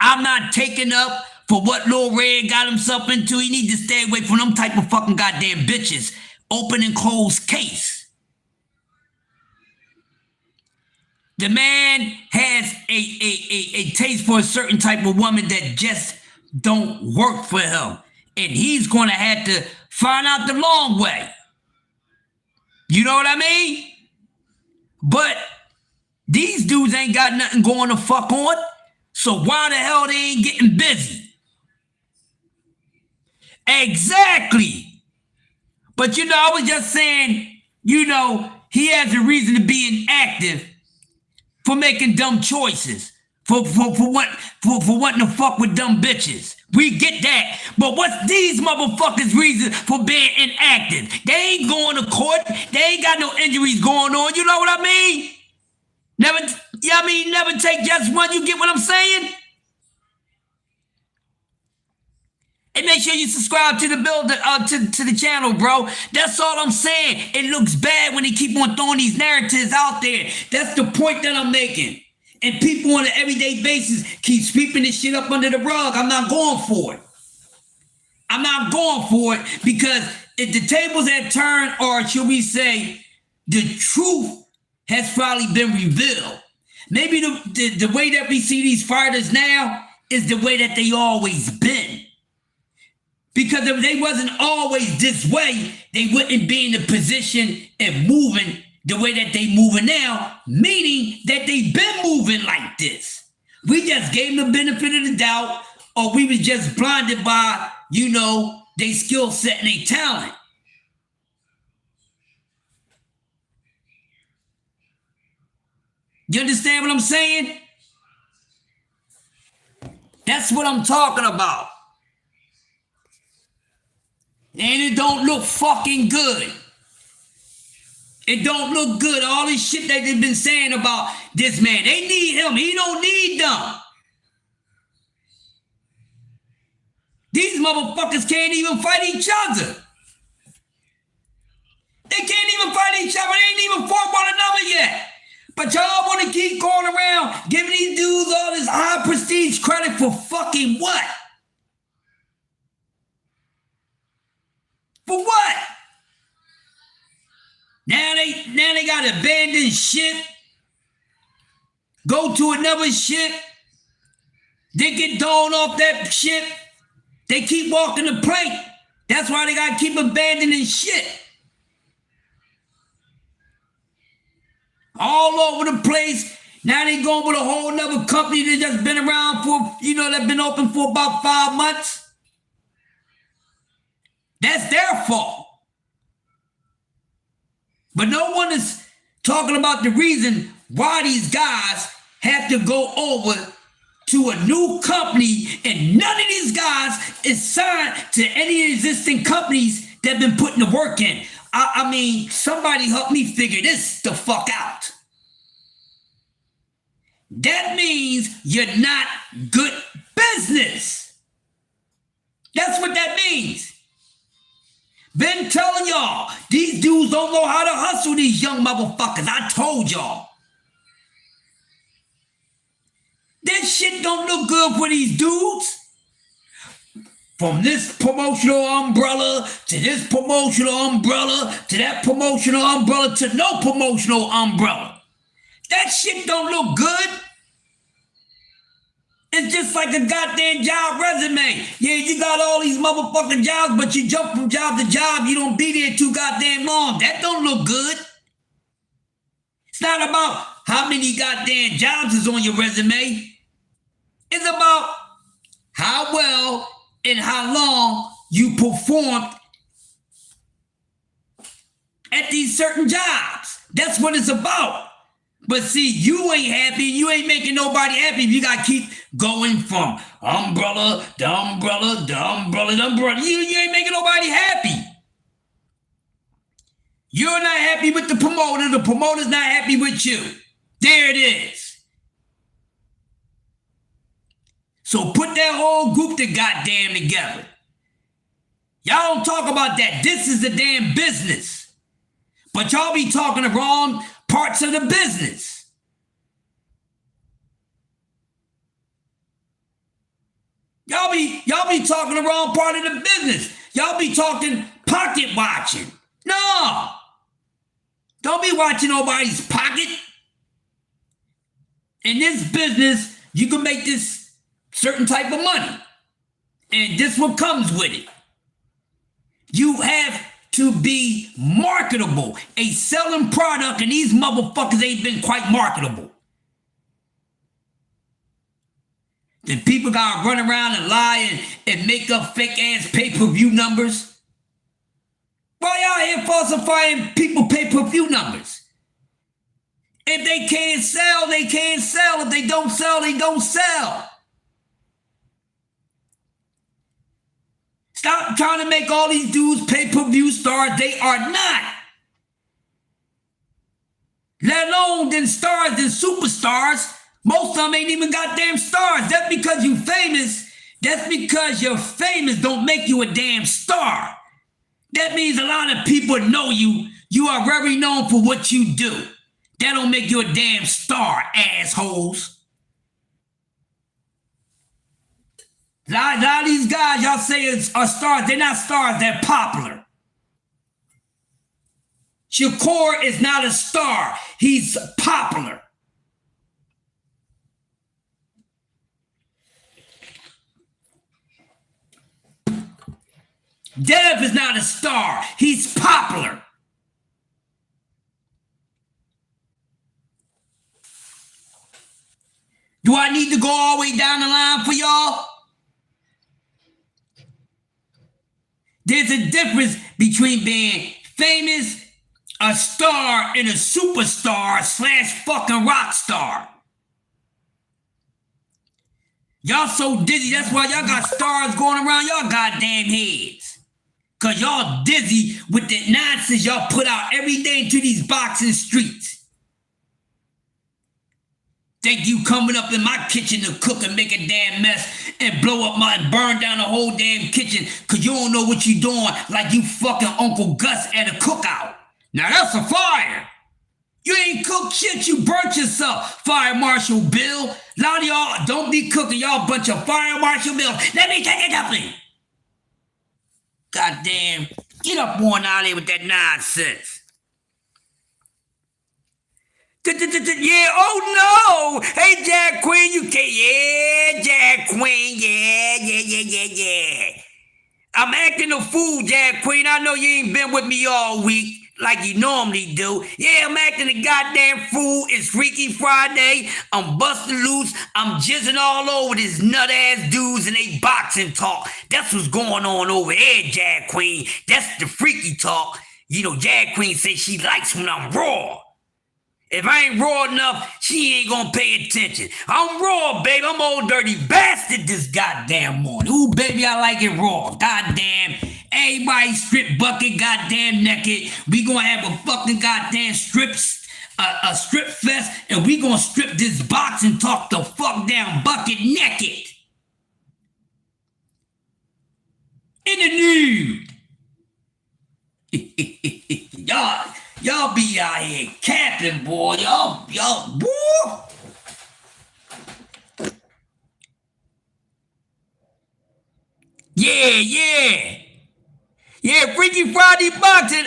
I'm not taking up for what Lil Red got himself into. He needs to stay away from them type of fucking goddamn bitches. Open and closed case. The man has a taste for a certain type of woman that just don't work for him. And he's going to have to find out the long way. You know what I mean? But these dudes ain't got nothing going to fuck on. So why the hell they ain't getting busy? Exactly. But I was just saying, he has a reason to be inactive for making dumb choices, for wanting to fuck with dumb bitches. We get that. But what's these motherfuckers' reason for being inactive? They ain't going to court. They ain't got no injuries going on. You know what I mean? Never take just one. You get what I'm saying? And make sure you subscribe to the channel, bro. That's all I'm saying. It looks bad when they keep on throwing these narratives out there. That's the point that I'm making. And people on an everyday basis keep sweeping this shit up under the rug. I'm not going for it. I'm not going for it because if the tables have turned, or should we say, the truth has probably been revealed. Maybe the way that we see these fighters now is the way that they always been. Because if they wasn't always this way, they wouldn't be in the position and moving the way that they moving now, meaning that they been moving like this. We just gave them the benefit of the doubt, or we was just blinded by, their skill set and their talent. You understand what I'm saying? That's what I'm talking about. And it don't look fucking good. It don't look good. All this shit that they've been saying about this man. They need him. He don't need them. These motherfuckers can't even fight each other. They can't even fight each other. They ain't even fought one another yet. But y'all want to keep going around giving these dudes all this high prestige credit for fucking what? For what? Now they got to abandon shit, go to another shit, they get thrown off that shit, they keep walking the plank. That's why they got to keep abandoning shit. All over the place. Now they going with a whole nother company that just been around for, that been open for about 5 months. That's their fault. But no one is talking about the reason why these guys have to go over to a new company, and none of these guys is signed to any existing companies that been putting the work in. I mean, somebody help me figure this the fuck out. that means you're not good business. That's what that means. Been telling y'all, these dudes don't know how to hustle, these young motherfuckers. I told y'all. This shit don't look good for these dudes. From this promotional umbrella to this promotional umbrella to that promotional umbrella to no promotional umbrella. That shit don't look good. It's just like a goddamn job resume. Yeah, you got all these motherfucking jobs, but you jump from job to job, you don't be there too goddamn long. That don't look good. It's not about how many goddamn jobs is on your resume. It's about how well and how long you performed at these certain jobs. That's what it's about. But see, you ain't happy. You ain't making nobody happy. You got to keep going from umbrella to umbrella to umbrella to umbrella. You ain't making nobody happy. You're not happy with the promoter. The promoter's not happy with you. There it is. So put that whole group to goddamn together. Y'all don't talk about that. This is the damn business. But y'all be talking the wrong parts of the business. Y'all be talking the wrong part of the business. Y'all be talking pocket watching. No. Don't be watching nobody's pocket. In this business, you can make this certain type of money. And this what comes with it. You have to be marketable, a selling product, and these motherfuckers ain't been quite marketable. Then people gotta run around and lie and make up fake ass pay-per-view numbers. Why y'all here falsifying people pay-per-view numbers? If they can't sell, they can't sell. If they don't sell, they don't sell. Stop trying to make all these dudes pay-per-view stars. They are not. Let alone then stars and superstars. Most of them ain't even goddamn stars. That's because you famous. That's because you're famous don't make you a damn star. That means a lot of people know you. You are very known for what you do. That don't make you a damn star, assholes. A lot of these guys y'all say are stars. They're not stars. They're popular. Shakur is not a star. He's popular. Dev is not a star. He's popular. Do I need to go all the way down the line for y'all? There's a difference between being famous, a star, and a superstar / fucking rock star. Y'all so dizzy, that's why y'all got stars going around y'all goddamn heads. Cause y'all dizzy with the nonsense y'all put out every day into these boxing streets. Think you coming up in my kitchen to cook and make a damn mess and blow up and burn down the whole damn kitchen cause you don't know what you doing like you fucking Uncle Gus at a cookout. Now that's a fire. You ain't cooked shit, you burnt yourself, Fire Marshal Bill. A lot of y'all don't be cooking, y'all bunch of Fire Marshal Bills. Let me take it up in. Goddamn, get up on out there with that nonsense. Yeah, oh no! Hey, Jack Queen, you can't. Yeah, Jack Queen, yeah. I'm acting a fool, Jack Queen. I know you ain't been with me all week like you normally do. Yeah, I'm acting a goddamn fool. It's Freaky Friday. I'm busting loose. I'm jizzing all over these nut-ass dudes and they boxing talk. That's what's going on over here, Jack Queen. That's the freaky talk. You know, Jack Queen says she likes when I'm raw. If I ain't raw enough, she ain't gonna pay attention. I'm raw, baby. I'm old dirty bastard this goddamn morning. Ooh, baby, I like it raw. Goddamn. Everybody strip bucket, goddamn naked. We gonna have a fucking goddamn strips a strip fest, and we gonna strip this boxing talk the fuck down bucket naked. In the nude. y'all be out here capping, boy. Y'all, woo. Yeah, Freaky Friday boxing,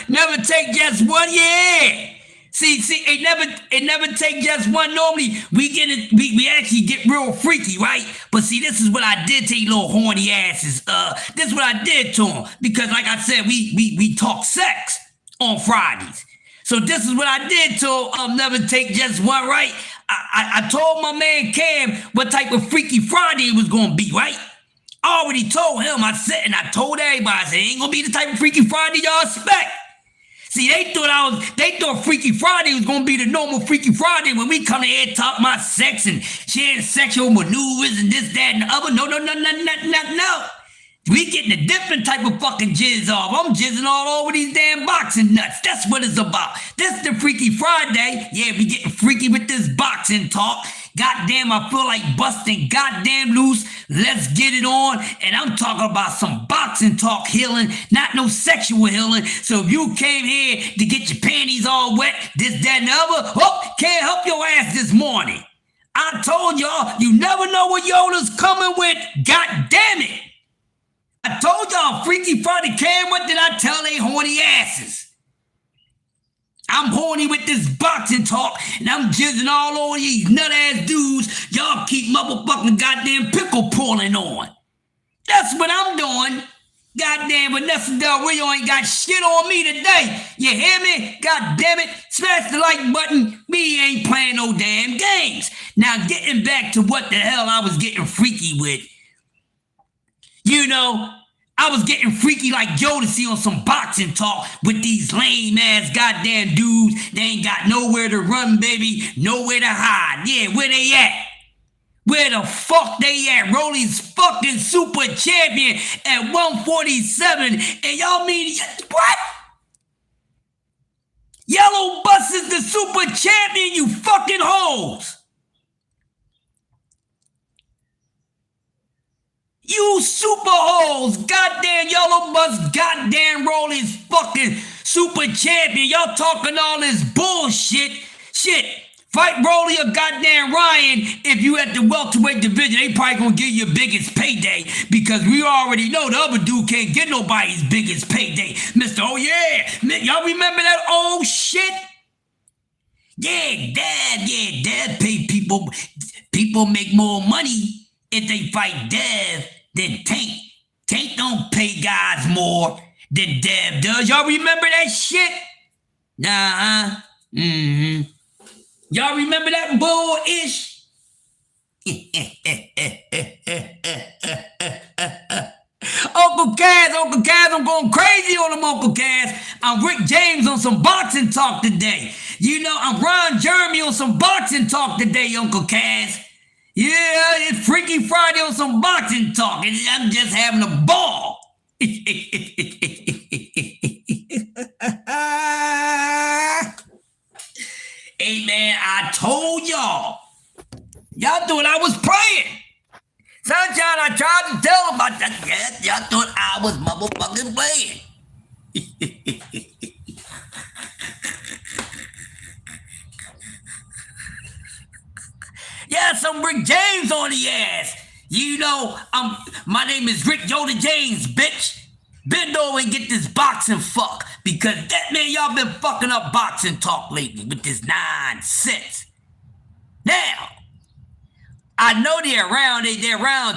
never take just one, yeah. See, it never take just one. Normally, we actually get real freaky, right? But see, this is what I did to you little horny asses. This is what I did to them. Because like I said, we talk sex on Fridays. So this is what I did to never take just one, right? I told my man Cam what type of Freaky Friday it was gonna be, right? I already told him, I said, and I told everybody, I said, it ain't gonna be the type of Freaky Friday y'all expect. See, they thought Freaky Friday was gonna be the normal Freaky Friday when we come in here and talk about sex and sharing sexual maneuvers and this, that, and the other. No. We getting a different type of fucking jizz off. I'm jizzing all over these damn boxing nuts. That's what it's about. This the Freaky Friday. Yeah, we getting freaky with this boxing talk. Goddamn, I feel like busting goddamn loose. Let's get it on. And I'm talking about some boxing talk healing, not no sexual healing. So if you came here to get your panties all wet, this, that, and the other, can't help your ass this morning. I told y'all, you never know what Yoda's coming with. God damn it. I told y'all, Freaky Friday came. What did I tell they horny asses? I'm horny with this boxing talk, and I'm jizzing all over these nut-ass dudes. Y'all keep motherfucking goddamn pickle pulling on. That's what I'm doing. Goddamn, Vanessa Del Rio ain't got shit on me today. You hear me? God damn it. Smash the like button. We ain't playing no damn games. Now, getting back to what the hell I was getting freaky with. You know, I was getting freaky like Jodeci on some boxing talk with these lame-ass goddamn dudes. They ain't got nowhere to run, baby. Nowhere to hide. Yeah, where they at? Where the fuck they at? Rolly's fucking super champion at 147. And y'all mean, what? Yellow Bus is the super champion, you fucking hoes. You super hoes, goddamn Yellow Bus, goddamn Rolly's fucking super champion. Y'all talking all this bullshit. Shit, fight Rolly or goddamn Ryan if you at the welterweight division. They probably gonna give you your biggest payday because we already know the other dude can't get nobody's biggest payday. Mr. Oh yeah, y'all remember that old shit? Yeah, Dad pay people. People make more money if they fight Dev than Tank. Tank don't pay guys more than Dev does. Y'all remember that shit? Nah. Y'all remember that bull-ish? Uncle Kaz, I'm going crazy on them, Uncle Kaz. I'm Rick James on some boxing talk today. You know, I'm Ron Jeremy on some boxing talk today, Uncle Kaz. Yeah, it's Freaky Friday on some boxing talk, and I'm just having a ball. Hey, man, I told y'all. Y'all thought I was praying. Sunshine, I tried to tell them about that. Yeah, y'all thought I was motherfucking playing. Yes, I'm Rick James on the ass. You know, my name is Rick Yoda James, bitch. Bend over and get this boxing fuck. Because that man, y'all been fucking up boxing talk lately with this nonsense. Now, I know they're around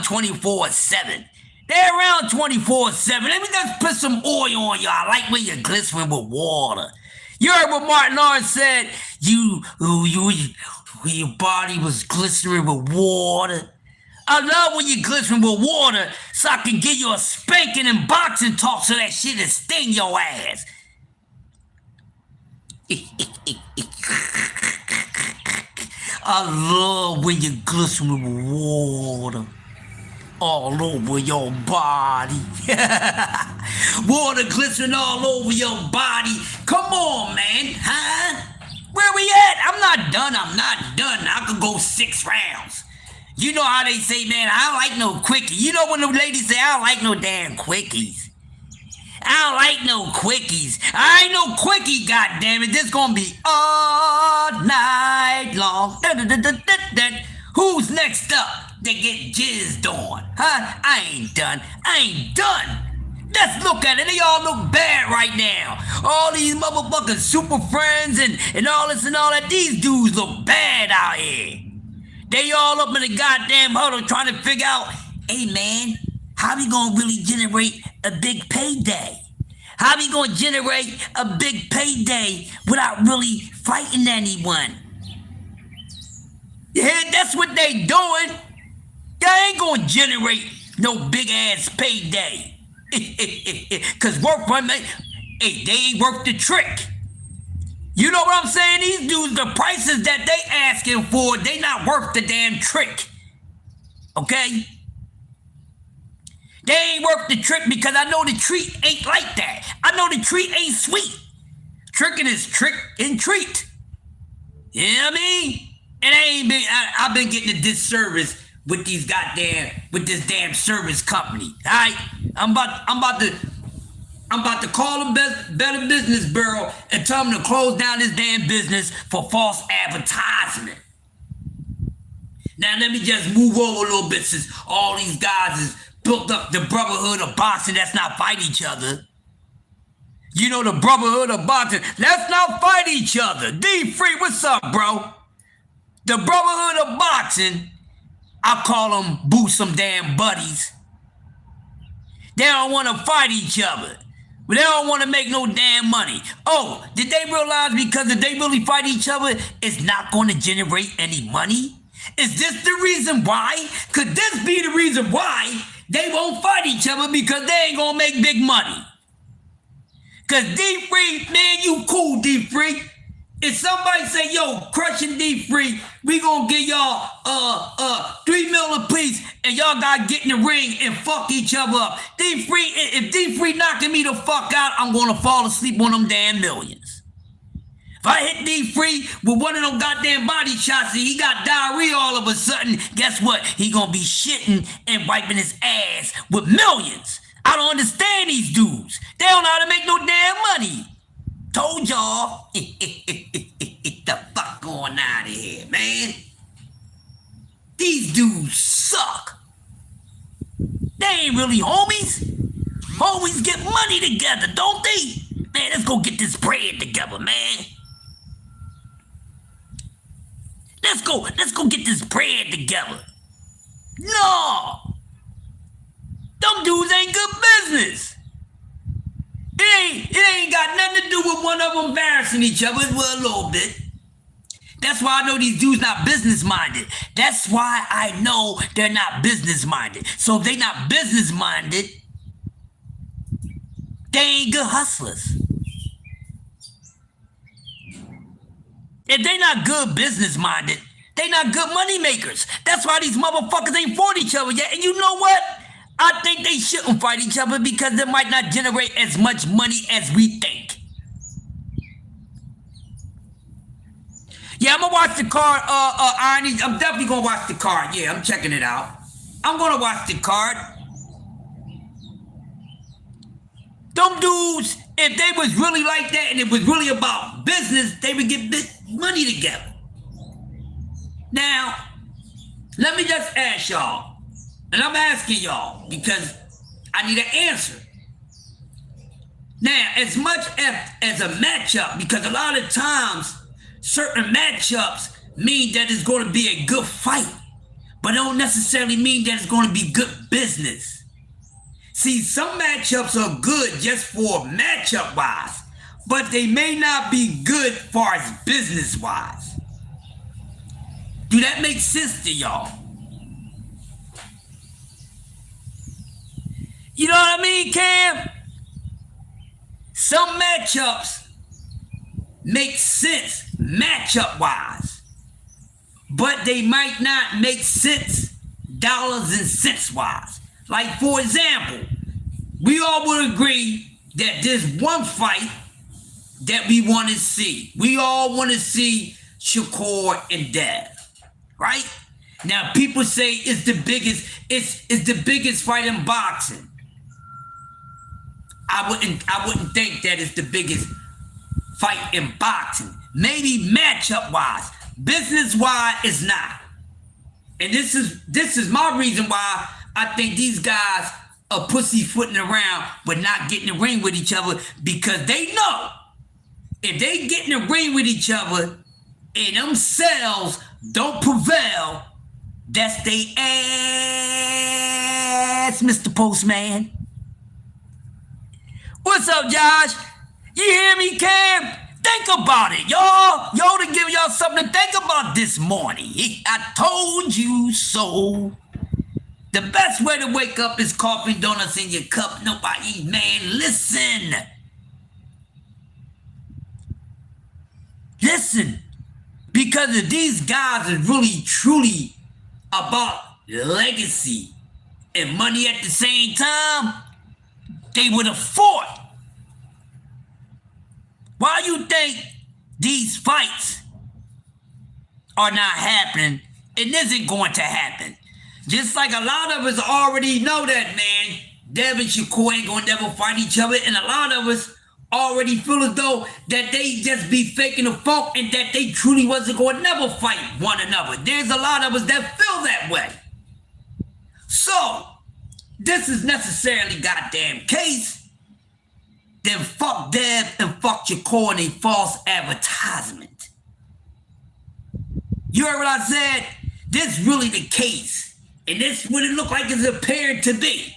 24/7. They're around 24/7. Let me just put some oil on y'all. I like when you're glistening with water. You heard what Martin Lawrence said? Your body was glistening with water. I love when you're glistening with water so I can give you a spanking in boxing talk so that shit'll sting your ass. I love when you're glistening with water all over your body. Water glistening all over your body. Come on, man, huh? Where we at? I'm not done. I could go 6 rounds. You know how they say, man, I don't like no quickie. You know when the ladies say, I don't like no damn quickies. I don't like no quickies. I ain't no quickie, goddammit. This gonna be all night long. Who's next up to get jizzed on? Huh? I ain't done. Let's look at it. They all look bad right now. All these motherfucking super friends and all this and all that. These dudes look bad out here. They all up in the goddamn huddle trying to figure out, hey man, how we gonna really generate a big payday? How we gonna generate a big payday without really fighting anyone? Yeah, that's what they doing. Y'all ain't gonna generate no big ass payday. Cause work run, hey, they ain't worth the trick. You know what I'm saying? These dudes, the prices that they asking for, they not worth the damn trick. Okay? They ain't worth the trick because I know the treat ain't like that. I know the treat ain't sweet. Tricking is trick and treat. You know what I mean? And I've been getting a disservice with this damn service company. Alright? I'm about to call the Better Business Bureau and tell them to close down this damn business for false advertisement. Now let me just move over a little bit since all these guys has built up the brotherhood of boxing. Let's not fight each other. You know the brotherhood of boxing. Let's not fight each other. D-Free, what's up, bro? The brotherhood of boxing, I call them boo some damn buddies. They don't want to fight each other. But they don't want to make no damn money. Oh, did they realize because if they really fight each other, it's not going to generate any money? Is this the reason why? Could this be the reason why they won't fight each other because they ain't going to make big money? Because D-Free, man, you cool, D-Free. If somebody say, yo, crushing D-Free, we gonna give y'all $3 million apiece and y'all gotta get in the ring and fuck each other up. D-Free, if D-Free knocking me the fuck out, I'm gonna fall asleep on them damn millions. If I hit D-Free with one of them goddamn body shots and he got diarrhea all of a sudden, guess what? He gonna be shitting and wiping his ass with millions. I don't understand these dudes. They don't know how to make no damn money. Told y'all. The fuck going out of here, man. These dudes suck. They ain't really homies. Homies get money together, don't they? Man, let's go get this bread together, man. Let's go get this bread together. No. Them dudes ain't good business. It ain't got nothing to do with one of them embarrassing each other. Well, a little bit. That's why I know these dudes not business-minded. That's why I know they're not business-minded. So if they not business-minded, they ain't good hustlers. If they not good business-minded, they not good money makers. That's why these motherfuckers ain't fought each other yet. And you know what? I think they shouldn't fight each other because it might not generate as much money as we think. Yeah, I'm gonna watch the card. I'm definitely gonna watch the card. Yeah, I'm checking it out. I'm gonna watch the card. Them dudes, if they was really like that and it was really about business, they would get money together. Now, let me just ask y'all. And I'm asking y'all because I need an answer. Now, as much as a matchup, because a lot of times certain matchups mean that it's going to be a good fight, but don't necessarily mean that it's going to be good business. See, some matchups are good just for matchup-wise, but they may not be good as far as business-wise. Do that make sense to y'all? You know what I mean, Cam? Some matchups make sense matchup-wise, but they might not make sense dollars and cents-wise. Like, for example, we all would agree that this one fight that we want to see. We all want to see Shakur and Dev, right? Now people say it's the biggest fight in boxing. I wouldn't think that it's the biggest fight in boxing. Maybe matchup wise, business wise, it's not. And this is my reason why I think these guys are pussyfooting around but not getting in the ring with each other, because they know if they get in the ring with each other and themselves don't prevail, that's they ass, Mr. Postman. What's up, Josh? You hear me, Cam? Think about it, y'all. Y'all to give y'all something to think about this morning. I told you so. The best way to wake up is coffee, donuts in your cup. Nobody, man, listen. Listen. Because if these guys are really, truly about legacy and money at the same time, they would have fought. Why you think these fights are not happening and isn't going to happen? Just like a lot of us already know that, man, Dev and Shakur ain't gonna never fight each other, and a lot of us already feel as though that they just be faking the funk and that they truly wasn't gonna never fight one another. There's a lot of us that feel that way. So, this is necessarily goddamn case. Then fuck Dev and fuck Shakur and a false advertisement. You heard what I said? This really the case. And this what it look like it's appeared to be.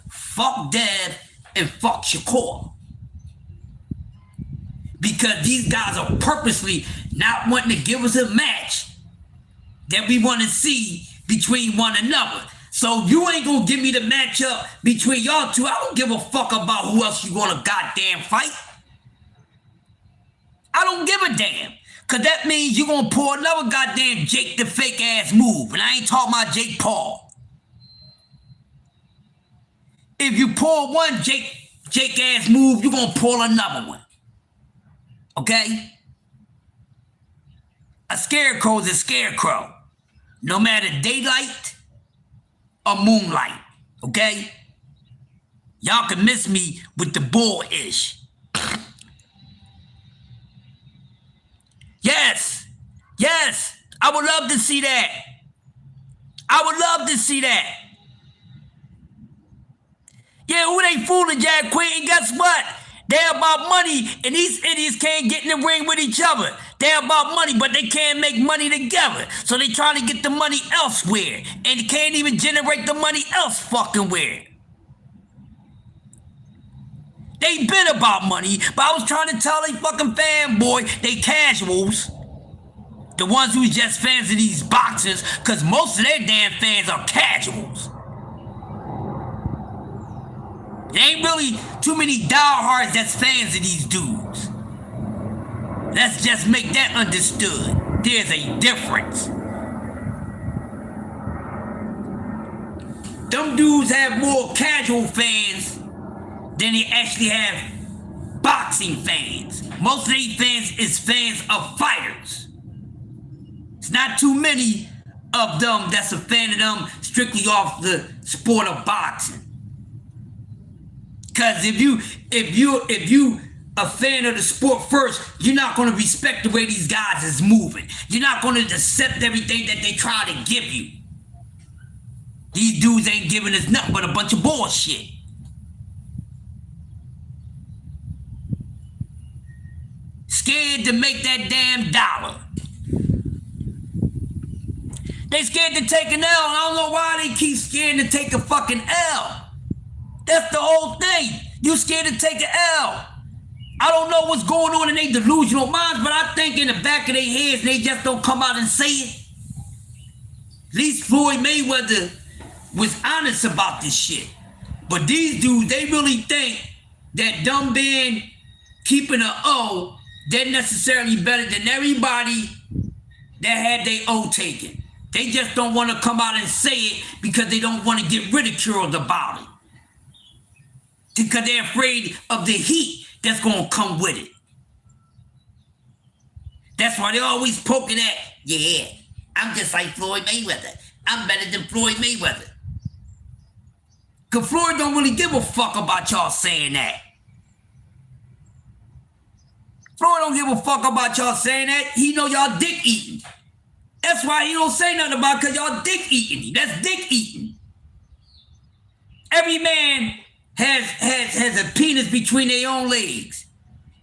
Fuck Dev and fuck Shakur. Because these guys are purposely not wanting to give us a match that we want to see between one another. So you ain't gonna give me the matchup between y'all two. I don't give a fuck about who else you gonna goddamn fight. I don't give a damn. Cause that means you gonna pull another goddamn Jake the fake ass move. And I ain't talking about Jake Paul. If you pull one Jake ass move, you gonna pull another one. Okay? A scarecrow is a scarecrow. No matter daylight or moonlight, okay? Y'all can miss me with the bull-ish. Yes, I would love to see that. I would love to see that. Yeah, who they fooling, Jack Quinn? Guess what? They're about money, and these idiots can't get in the ring with each other. They're about money, but they can't make money together. So they trying to get the money elsewhere, and they can't even generate the money else fucking where. They been about money, but I was trying to tell they fucking fanboy, they casuals, the ones who's just fans of these boxers, because most of their damn fans are casuals. There ain't really too many diehards that's fans of these dudes. Let's just make that understood. There's a difference. Them dudes have more casual fans than they actually have boxing fans. Most of these fans is fans of fighters. It's not too many of them that's a fan of them strictly off the sport of boxing. Cause if you a fan of the sport first, you're not gonna respect the way these guys is moving. You're not gonna accept everything that they try to give you. These dudes ain't giving us nothing but a bunch of bullshit. Scared to make that damn dollar. They scared to take an L. I don't know why they keep scared to take a fucking L. That's the whole thing. You scared to take an L. I don't know what's going on in their delusional minds, but I think in the back of their heads, they just don't come out and say it. At least Floyd Mayweather was honest about this shit. But these dudes, they really think that them being keeping an O, they're necessarily better than everybody that had their O taken. They just don't want to come out and say it because they don't want to get ridiculed about it. Because they're afraid of the heat that's going to come with it. That's why they're always poking at, yeah, I'm just like Floyd Mayweather. I'm better than Floyd Mayweather. Because Floyd don't really give a fuck about y'all saying that. Floyd don't give a fuck about y'all saying that. He know y'all dick eating. That's why he don't say nothing about it, because y'all dick eating. That's dick eating. Every man has a penis between their own legs.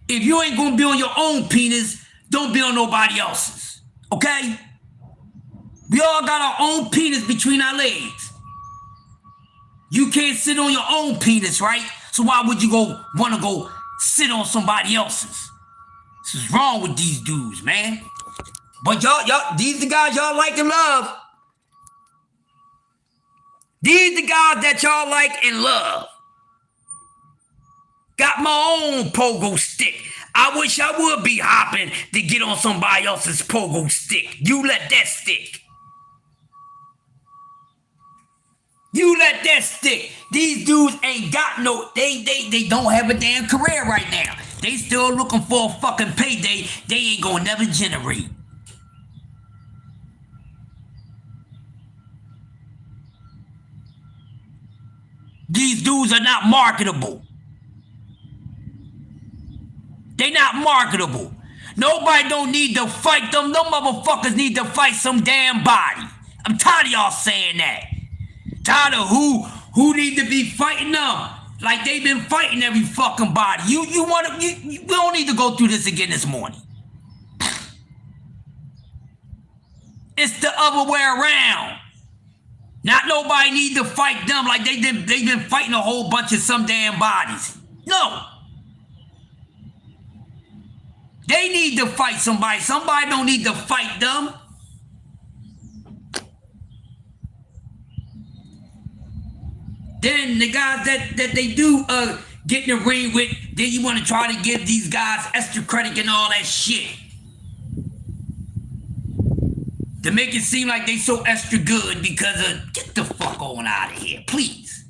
If you ain't gonna be on your own penis, don't be on nobody else's. Okay? We all got our own penis between our legs. You can't sit on your own penis, right? So why would you want to go sit on somebody else's? This is wrong with these dudes, man. But y'all, these the guys y'all like and love. These the guys that y'all like and love. Got my own pogo stick. I wish I would be hopping to get on somebody else's pogo stick. You let that stick. You let that stick. These dudes ain't got no, they don't have a damn career right now. They still looking for a fucking payday they ain't gonna never generate. These dudes are not marketable. They not marketable. Nobody don't need to fight them. No motherfuckers need to fight some damn body. I'm tired of y'all saying that. Tired of who need to be fighting them like they've been fighting every fucking body. We don't need to go through this again this morning. It's the other way around. Not nobody need to fight them like they've been fighting a whole bunch of some damn bodies. No. They need to fight somebody. Somebody don't need to fight them. Then the guys that they do get in the ring with, then you want to try to give these guys extra credit and all that shit. To make it seem like they so extra good because of, get the fuck on out of here, please.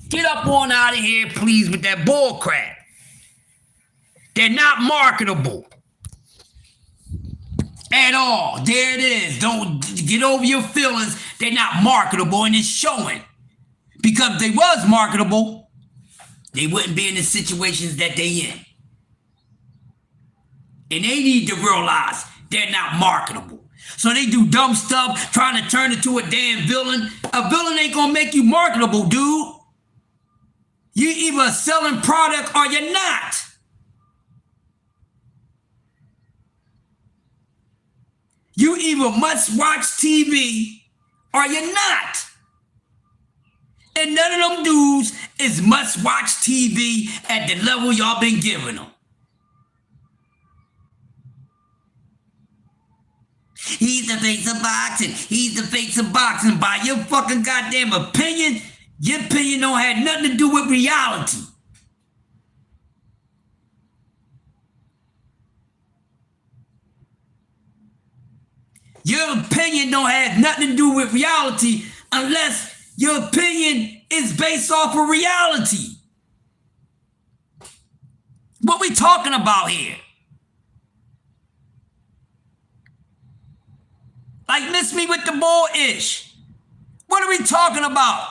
Get up on out of here, please, with that bull crap. They're not marketable. At all. There it is. Don't get over your feelings. They're not marketable, and it's showing. Because if they was marketable, they wouldn't be in the situations that they in. And they need to realize they're not marketable. So they do dumb stuff, trying to turn into a damn villain. A villain ain't gonna make you marketable, dude. You either selling product or you're not. You either must watch TV or you're not. And none of them dudes is must watch TV at the level y'all been giving them. He's the face of boxing. He's the face of boxing. By your fucking goddamn opinion, your opinion don't have nothing to do with reality. Your opinion don't have nothing to do with reality unless your opinion is based off of reality. What we talking about here? Like miss me with the bull-ish. What are we talking about?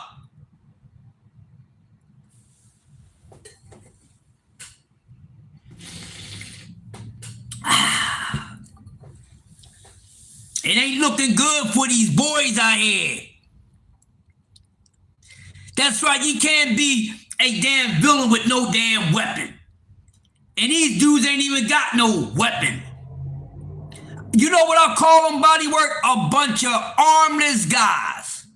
It ain't looking good for these boys out here. That's right, you can't be a damn villain with no damn weapon. And these dudes ain't even got no weapon. You know what I call them, bodywork? A bunch of armless guys.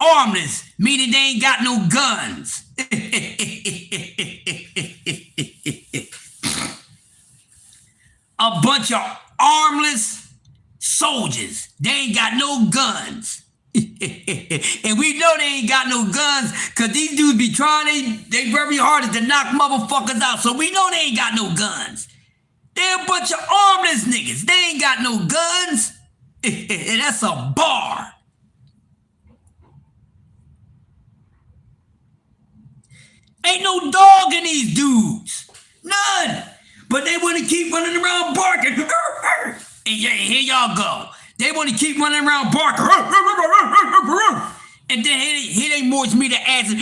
Armless, meaning they ain't got no guns. A bunch of armless soldiers. They ain't got no guns. And we know they ain't got no guns because these dudes be trying, they very hard to knock motherfuckers out. So we know they ain't got no guns. They're a bunch of armless niggas. They ain't got no guns. And that's a bar. Ain't no dog in these dudes. None. But they want to keep running around barking. And yeah, here y'all go. They want to keep running around barking. And then here they morph me to answer.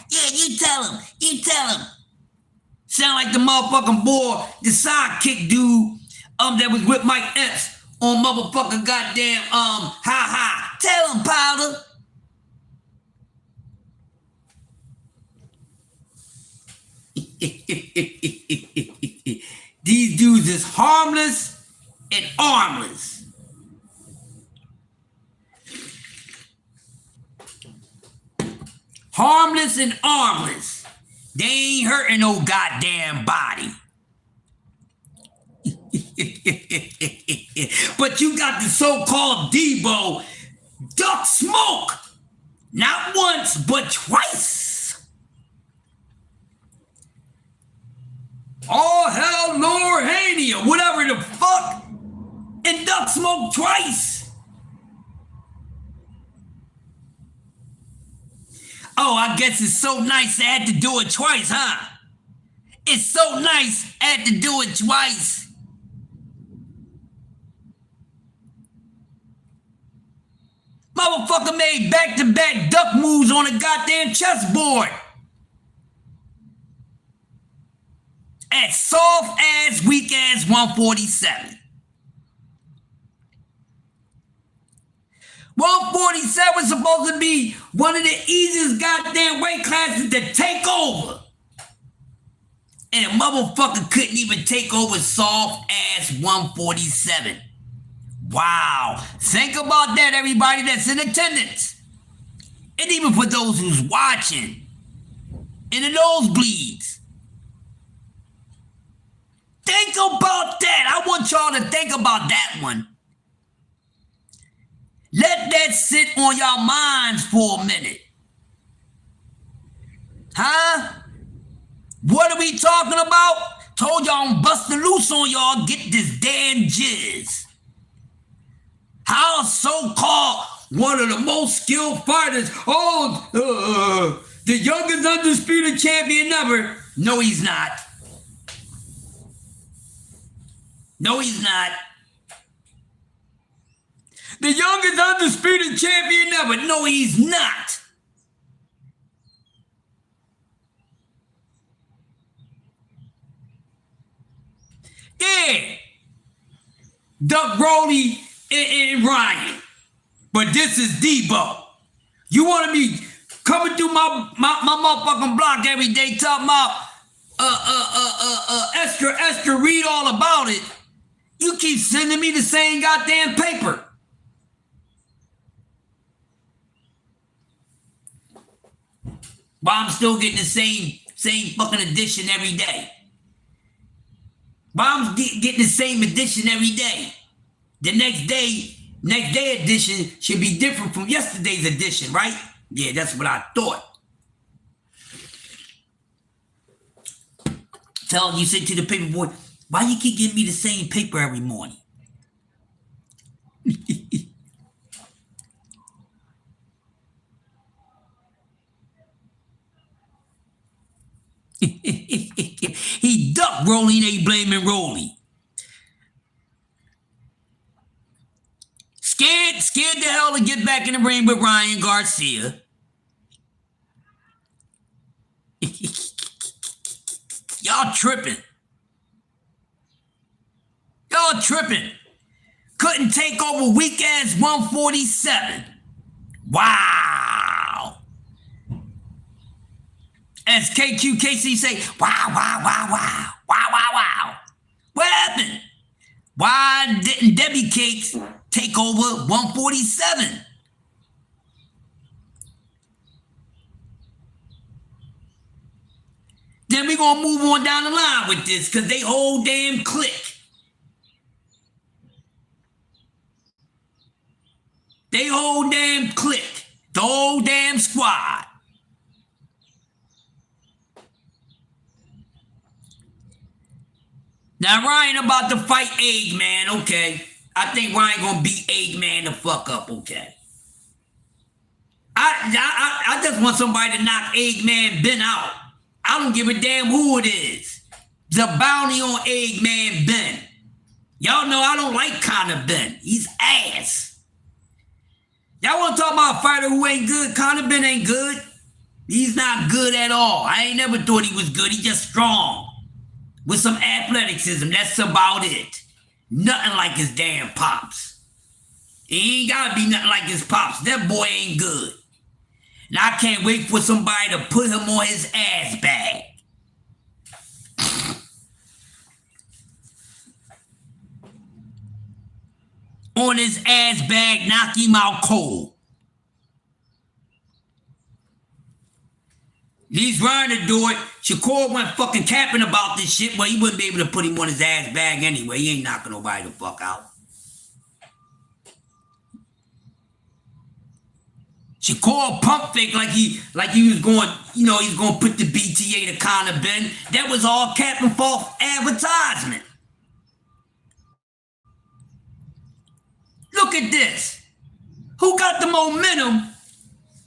Yeah, you tell him. You tell him. Sound like the motherfucking boy, the sidekick dude, that was with Mike Epps on motherfucking goddamn, ha. Tell him, Powder. These dudes is harmless and armless. Harmless and armless. They ain't hurting no goddamn body. But you got the so-called Debo duck smoke. Not once, but twice. All hell Lord Haney or whatever the fuck. And duck smoke twice. Oh, I guess it's so nice I had to do it twice, huh? It's so nice I had to do it twice. Motherfucker made back-to-back duck moves on a goddamn chessboard. At soft-ass, weak-ass 147. 147 is supposed to be one of the easiest goddamn weight classes to take over. And a motherfucker couldn't even take over soft-ass 147. Wow. Think about that, everybody that's in attendance. And even for those who's watching. In the nosebleeds. Think about that. I want y'all to think about that one. Let that sit on your minds for a minute. Huh? What are we talking about? Told y'all I'm busting loose on y'all. Get this damn jizz. How so-called one of the most skilled fighters, the youngest undisputed champion ever. No, he's not. No, he's not. The youngest undisputed champion ever. No, he's not. Yeah. Duck Rowley and Ryan. But this is Debo. You want to be coming through my motherfucking block every day talking about Esther, read all about it. You keep sending me the same goddamn paper. But I'm still getting the same fucking edition every day. But I'm getting the same edition every day. The next day edition should be different from yesterday's edition, right? Yeah, that's what I thought. Tell you say to the paper boy, why you keep giving me the same paper every morning? He ducked Rolly, they blaming Rolly. Scared the hell to get back in the ring with Ryan Garcia. Y'all tripping. Y'all tripping. Couldn't take over weak ass 147. Wow. As KQKC say, wow. What happened? Why didn't Debbie Cakes take over 147? Then we're going to move on down the line with this because they whole damn clique. They whole damn clique. The whole damn squad. Now Ryan about to fight Eggman, okay. I think Ryan gonna beat Eggman the fuck up, okay. I just want somebody to knock Eggman Ben out. I don't give a damn who it is. The bounty on Eggman Ben. Y'all know I don't like Conor Ben. He's ass. Y'all want to talk about a fighter who ain't good? Conor Ben ain't good. He's not good at all. I ain't never thought he was good. He's just strong. With some athleticism. That's about it. Nothing like his damn pops. He ain't gotta be nothing like his pops. That boy ain't good. And I can't wait for somebody to put him on his ass bag. On his ass bag, knock him out cold. He's trying to do it. Shakur went fucking capping about this shit, but he wouldn't be able to put him on his ass bag anyway. He ain't knocking nobody the fuck out. Shakur pump fake like he was going, you know, he's going to put the BTA to Conor Ben. That was all cap and false advertisement. Look at this. Who got the momentum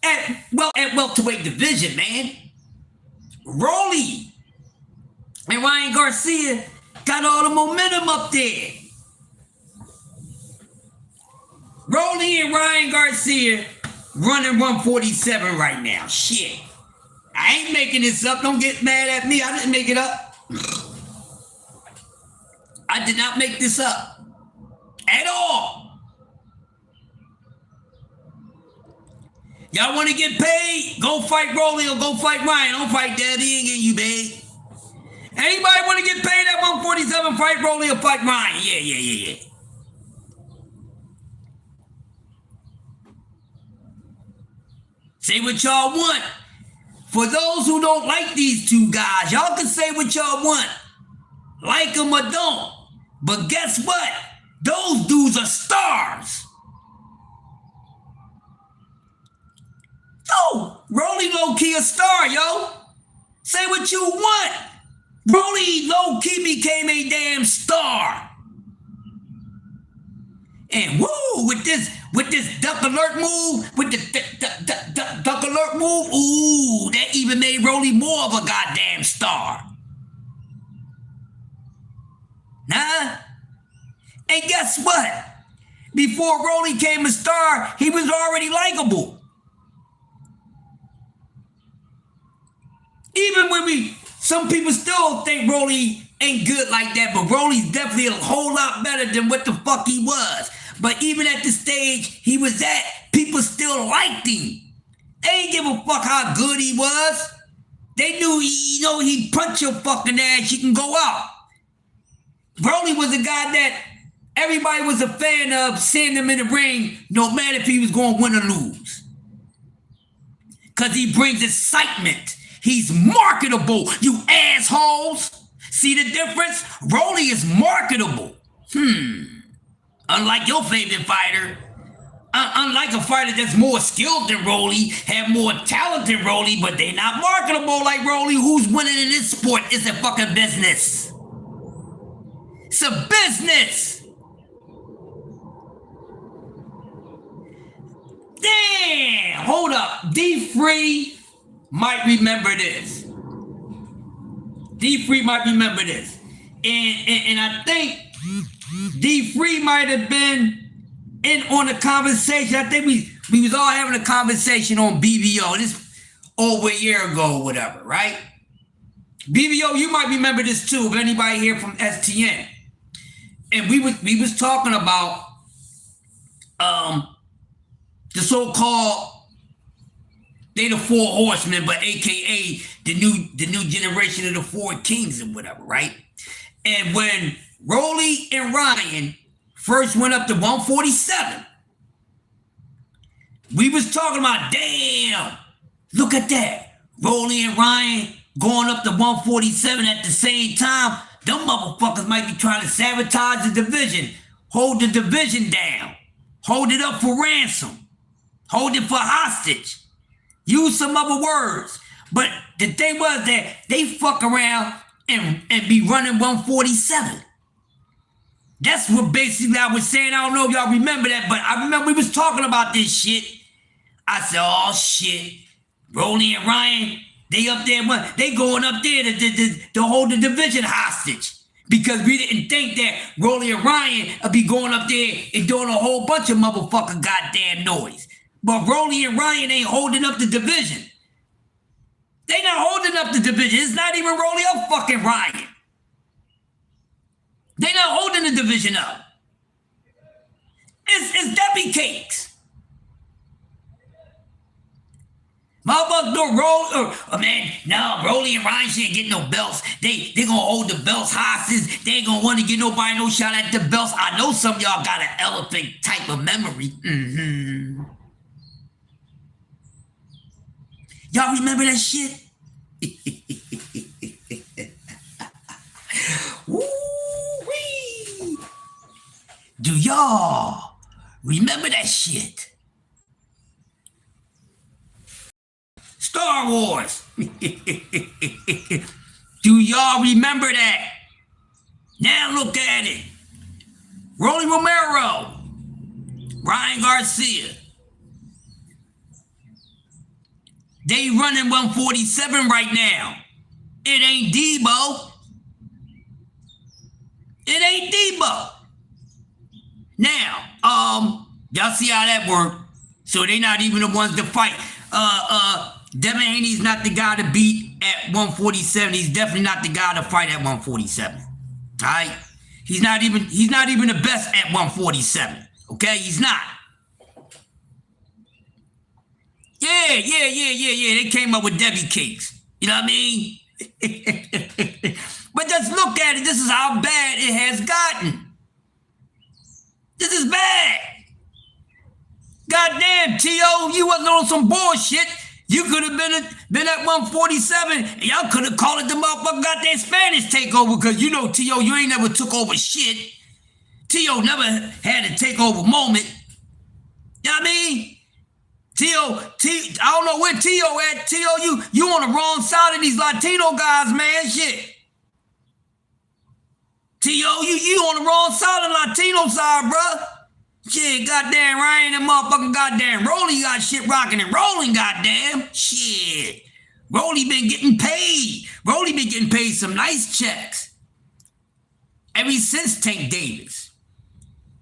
at welterweight division, man? Rolly and Ryan Garcia got all the momentum up there. Rolly and Ryan Garcia running 147 right now. Shit. I ain't making this up. Don't get mad at me. I didn't make it up. I did not make this up. At all. Y'all want to get paid? Go fight Rolly or go fight Ryan. Don't fight Daddy. He ain't getting you paid. Anybody want to get paid at 147? Fight Rolly or fight Ryan. Yeah. Say what y'all want. For those who don't like these two guys, y'all can say what y'all want. Like them or don't. But guess what? Those dudes are stars. Yo, Rolly low-key a star, yo. Say what you want. Rolly low-key became a damn star. And woo, with this duck alert move, with the duck alert move, ooh, that even made Rolly more of a goddamn star. Nah. And guess what? Before Rolly came a star, he was already likable. Even when some people still think Rolly ain't good like that, but Rolly's definitely a whole lot better than what the fuck he was. But even at the stage he was at, people still liked him. They ain't give a fuck how good he was. They knew, he punch your fucking ass, you can go out. Rolly was a guy that everybody was a fan of, seeing him in the ring, no matter if he was going to win or lose. Because he brings excitement. He's marketable, you assholes. See the difference? Rolly is marketable. Unlike your favorite fighter. Unlike a fighter that's more skilled than Rolly, have more talent than Rolly, but they're not marketable like Rolly. Who's winning in this sport is a fucking business. It's a business. Damn, hold up. D-Free might remember this. D-Free might remember this. And I think D-Free might have been in on the conversation. I think we was all having a conversation on BBO. This over a year ago or whatever, right? BBO, you might remember this too, if anybody here from STN. And we was talking about the so-called they the four horsemen, but AKA the new generation of the four kings and whatever, right? And when Rolly and Ryan first went up to 147, we was talking about, damn, look at that. Rolly and Ryan going up to 147 at the same time. Them motherfuckers might be trying to sabotage the division, hold the division down, hold it up for ransom, hold it for hostage. Use some other words. But the thing was that they fuck around and be running 147. That's what basically I was saying. I don't know if y'all remember that, but I remember we was talking about this shit. I said, oh shit, Rolly and Ryan, They up there, they going up there to hold the division hostage. Because we didn't think that Rolly and Ryan would be going up there and doing a whole bunch of motherfucking goddamn noise. But Rolly and Ryan ain't holding up the division. They not holding up the division. It's not even Rolly or fucking Ryan. They not holding the division up. It's Debbie Cakes. Motherfuckers don't roll, man, no, Rolly and Ryan shouldn't get no belts. They gonna hold the belts hostage. They ain't gonna want to get nobody no shot at the belts. I know some of y'all got an elephant type of memory. Y'all remember that shit? Woo-wee. Do y'all remember that shit? Star Wars. Do y'all remember that? Now look at it. Rolly Romero, Ryan Garcia. They running 147 right now. It ain't Debo. It ain't Debo. Now, y'all see how that worked. So they not even the ones to fight. Devin Haney's not the guy to beat at 147. He's definitely not the guy to fight at 147. All right? He's not even the best at 147. Okay? He's not. Yeah. They came up with Debbie Cakes. You know what I mean? But just look at it. This is how bad it has gotten. This is bad. Goddamn, T.O., you wasn't on some bullshit. You could have been at 147, and y'all could have called it the motherfucking goddamn Spanish takeover, because you know, T.O., you ain't never took over shit. T.O. never had a takeover moment. You know what I mean? I don't know where T.O. at. T.O., you on the wrong side of these Latino guys, man. Shit. T.O., you on the wrong side of the Latino side, bruh. Shit, goddamn Ryan and motherfucking goddamn Rolly got shit rocking and rolling, goddamn. Shit. Rolly been getting paid. Rolly been getting paid some nice checks. Ever since Tank Davis.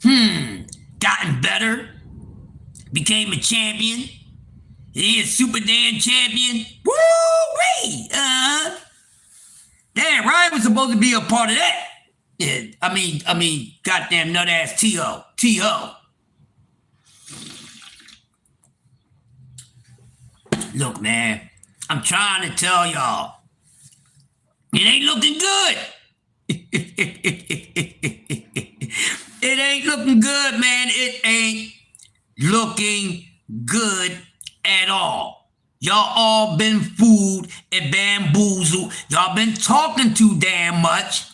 Gotten better. Became a champion. He is Super Dan champion. Woo-wee! Damn, Ryan was supposed to be a part of that. Yeah, I mean, goddamn nut ass T.O. Look, man, I'm trying to tell y'all, it ain't looking good. It ain't looking good, man. It ain't looking good at all. Y'all all been fooled and bamboozled. Y'all been talking too damn much.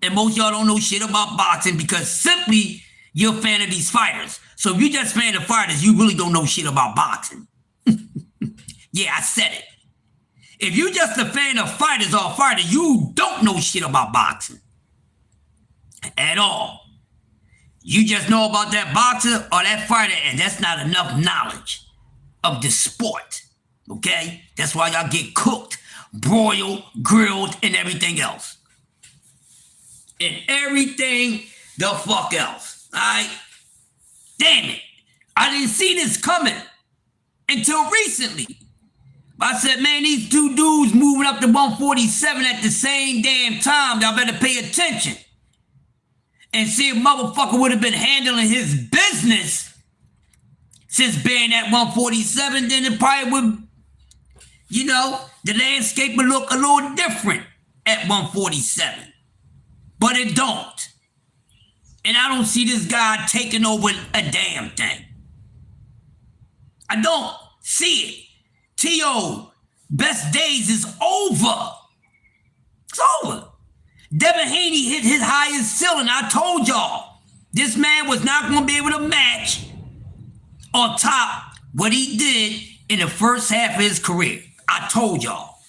And most of y'all don't know shit about boxing because simply you're a fan of these fighters. So if you just fan of fighters, you really don't know shit about boxing. Yeah, I said it. If you just a fan of fighters or fighter, you don't know shit about boxing. At all. You just know about that boxer or that fighter, and that's not enough knowledge of the sport. Okay? That's why y'all get cooked, broiled, grilled, and everything else. And everything the fuck else. Alright? Damn it. I didn't see this coming until recently. I said, man, these two dudes moving up to 147 at the same damn time. Y'all better pay attention. And see if motherfucker would have been handling his business since being at 147, then it probably would, you know, the landscape would look a little different at 147. But it don't. And I don't see this guy taking over a damn thing. I don't see it. T.O., best days is over. It's over. Devin Haney hit his highest ceiling. I told y'all. This man was not going to be able to match on top what he did in the first half of his career. I told y'all.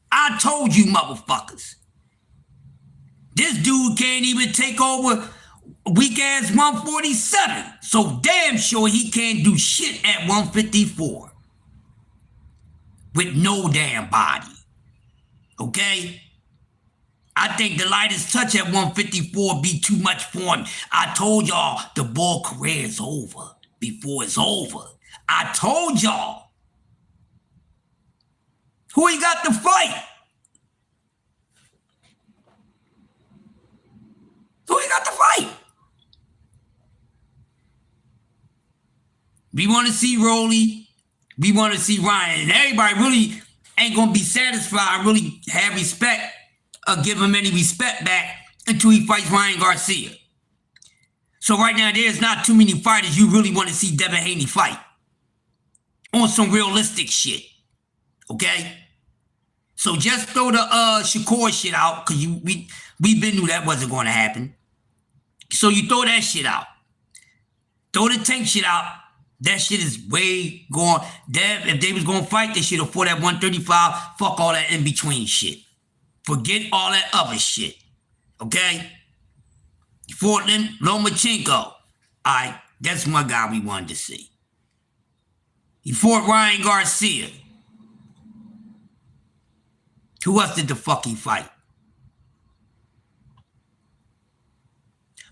I told you motherfuckers. This dude can't even take over weak ass 147. So damn sure he can't do shit at 154. with no damn body. Okay? I think the lightest touch at 154 be too much for him. I told y'all the ball career is over before it's over. I told y'all. Who he got to fight? Who he got to fight? We want to see Rolly. We want to see Ryan. And everybody really ain't going to be satisfied, really have respect, or give him any respect back until he fights Ryan Garcia. So right now, there's not too many fighters you really want to see Devin Haney fight. On some realistic shit. Okay? So just throw the Shakur shit out, because we been knew that wasn't going to happen. So you throw that shit out. Throw the Tank shit out. That shit is way gone. Dev, if they was going to fight, they should have fought at 135. Fuck all that in-between shit. Forget all that other shit. Okay? You fought then Lomachenko. All right, that's one guy we wanted to see. He fought Ryan Garcia. Who else did the fuck he fight?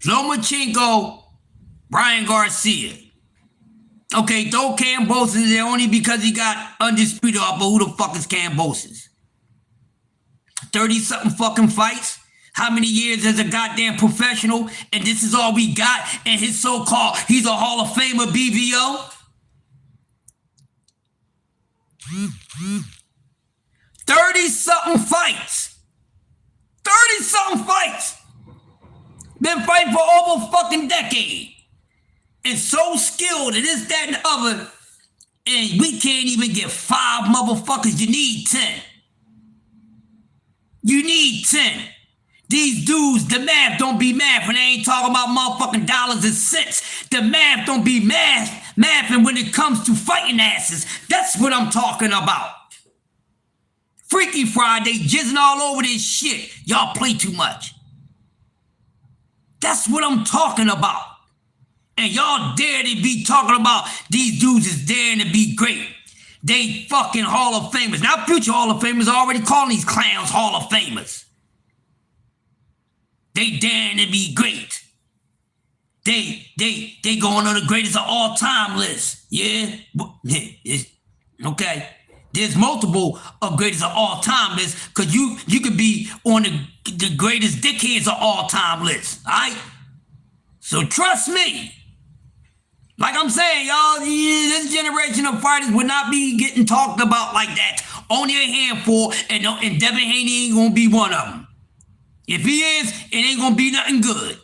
Lomachenko, Ryan Garcia. Okay, throw Cambosis in there only because he got undisputed off, but who the fuck is Cambosis? 30-something fucking fights? How many years as a goddamn professional? And this is all we got? And his so-called, he's a Hall of Famer BVO? 30-something fights. 30-something fights. Been fighting for over a fucking decade. And so skilled at this, that, and the other. And we can't even get 5 motherfuckers. You need 10. You need 10. These dudes, the math don't be math when they ain't talking about motherfucking dollars and cents. The math don't be mathing when it comes to fighting asses. That's what I'm talking about. Freaky Friday, jizzing all over this shit. Y'all play too much. That's what I'm talking about. And y'all dare to be talking about these dudes is daring to be great. They fucking Hall of Famers. Now future Hall of Famers already calling these clowns Hall of Famers. They daring to be great. They going on the greatest of all time list. Yeah? Okay. There's multiple of greatest of all time lists because you could be on the greatest dickheads of all time list. All right? So trust me. Like I'm saying, y'all, this generation of fighters would not be getting talked about like that. Only a handful, and Devin Haney ain't gonna be one of them. If he is, it ain't gonna be nothing good.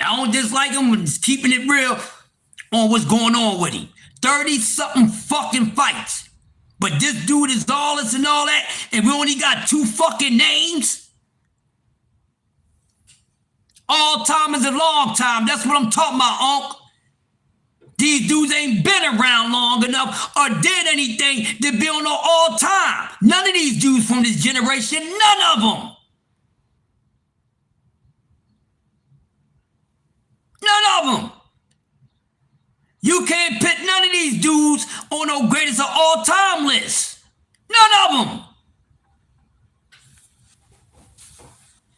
I don't dislike him, I'm just keeping it real on what's going on with him. 30-something fucking fights. But this dude is all this and all that, and we only got 2 fucking names? All time is a long time. That's what I'm talking about, Unc. These dudes ain't been around long enough or did anything to be on no all time. None of these dudes from this generation, none of them. None of them. You can't put none of these dudes on no greatest of all time list. None of them.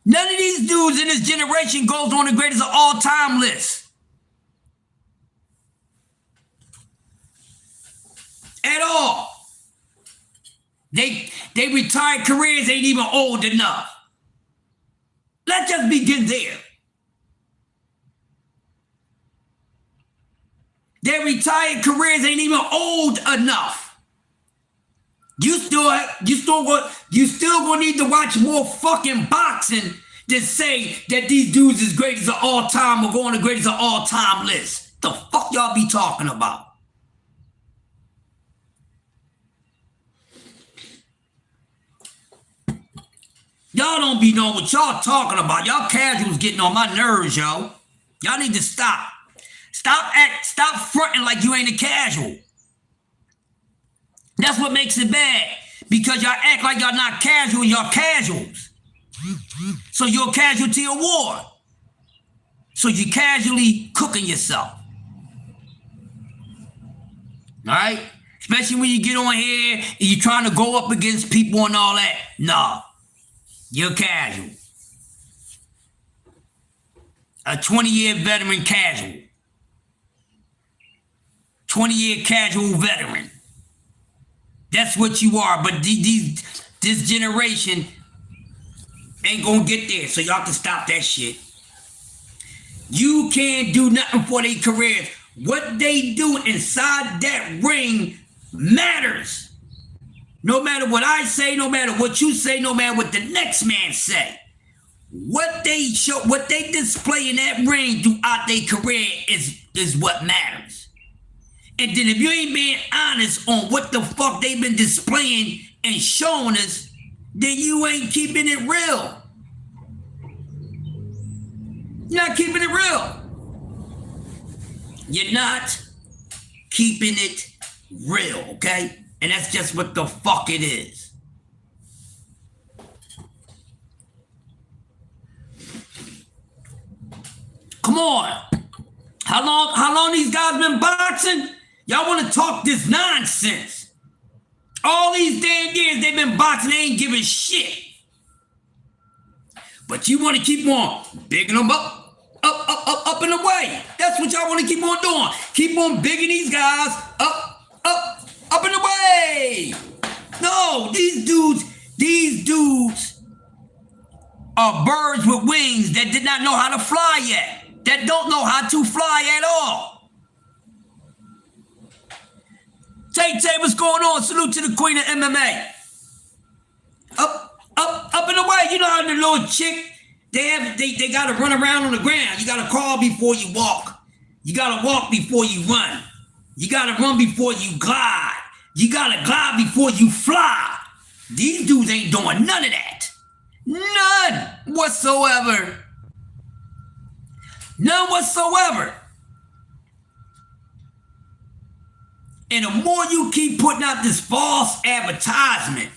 None of these dudes in this generation goes on the greatest of all time list. At all. They retired careers ain't even old enough. Let's just begin there. Their retired careers ain't even old enough. You still gonna need to watch more fucking boxing than say that these dudes is greatest of all time or go on the greatest of all time list. The fuck y'all be talking about? Y'all don't be knowing what y'all talking about. Y'all casuals getting on my nerves, yo. Y'all need to stop. Stop fronting like you ain't a casual. That's what makes it bad. Because y'all act like y'all not casual, y'all casuals. So you're a casualty of war. So you're casually cooking yourself. All right? Especially when you get on here and you're trying to go up against people and all that. No, you're casual. A 20-year veteran casual. 20-year casual veteran. That's what you are. But this generation ain't gonna get there. So y'all can stop that shit. You can't do nothing for their careers. What they do inside that ring matters. No matter what I say, no matter what you say, no matter what the next man say. What they show, what they display in that ring throughout their career is what matters. And then if you ain't being honest on what the fuck they've been displaying and showing us, then you ain't keeping it real. You're not keeping it real. You're not keeping it real, okay? And that's just what the fuck it is. Come on. How long these guys been boxing? Y'all want to talk this nonsense. All these damn years they've been boxing, they ain't giving shit. But you want to keep on bigging them up and away. That's what y'all want to keep on doing. Keep on bigging these guys up and away. No, these dudes are birds with wings that did not know how to fly yet. That don't know how to fly at all. Tay, what's going on? Salute to the queen of MMA. Up and away. You know how the little chick, they gotta run around on the ground. You gotta crawl before you walk. You gotta walk before you run. You gotta run before you glide. You gotta glide before you fly. These dudes ain't doing none of that. None whatsoever. None whatsoever. And the more you keep putting out this false advertisement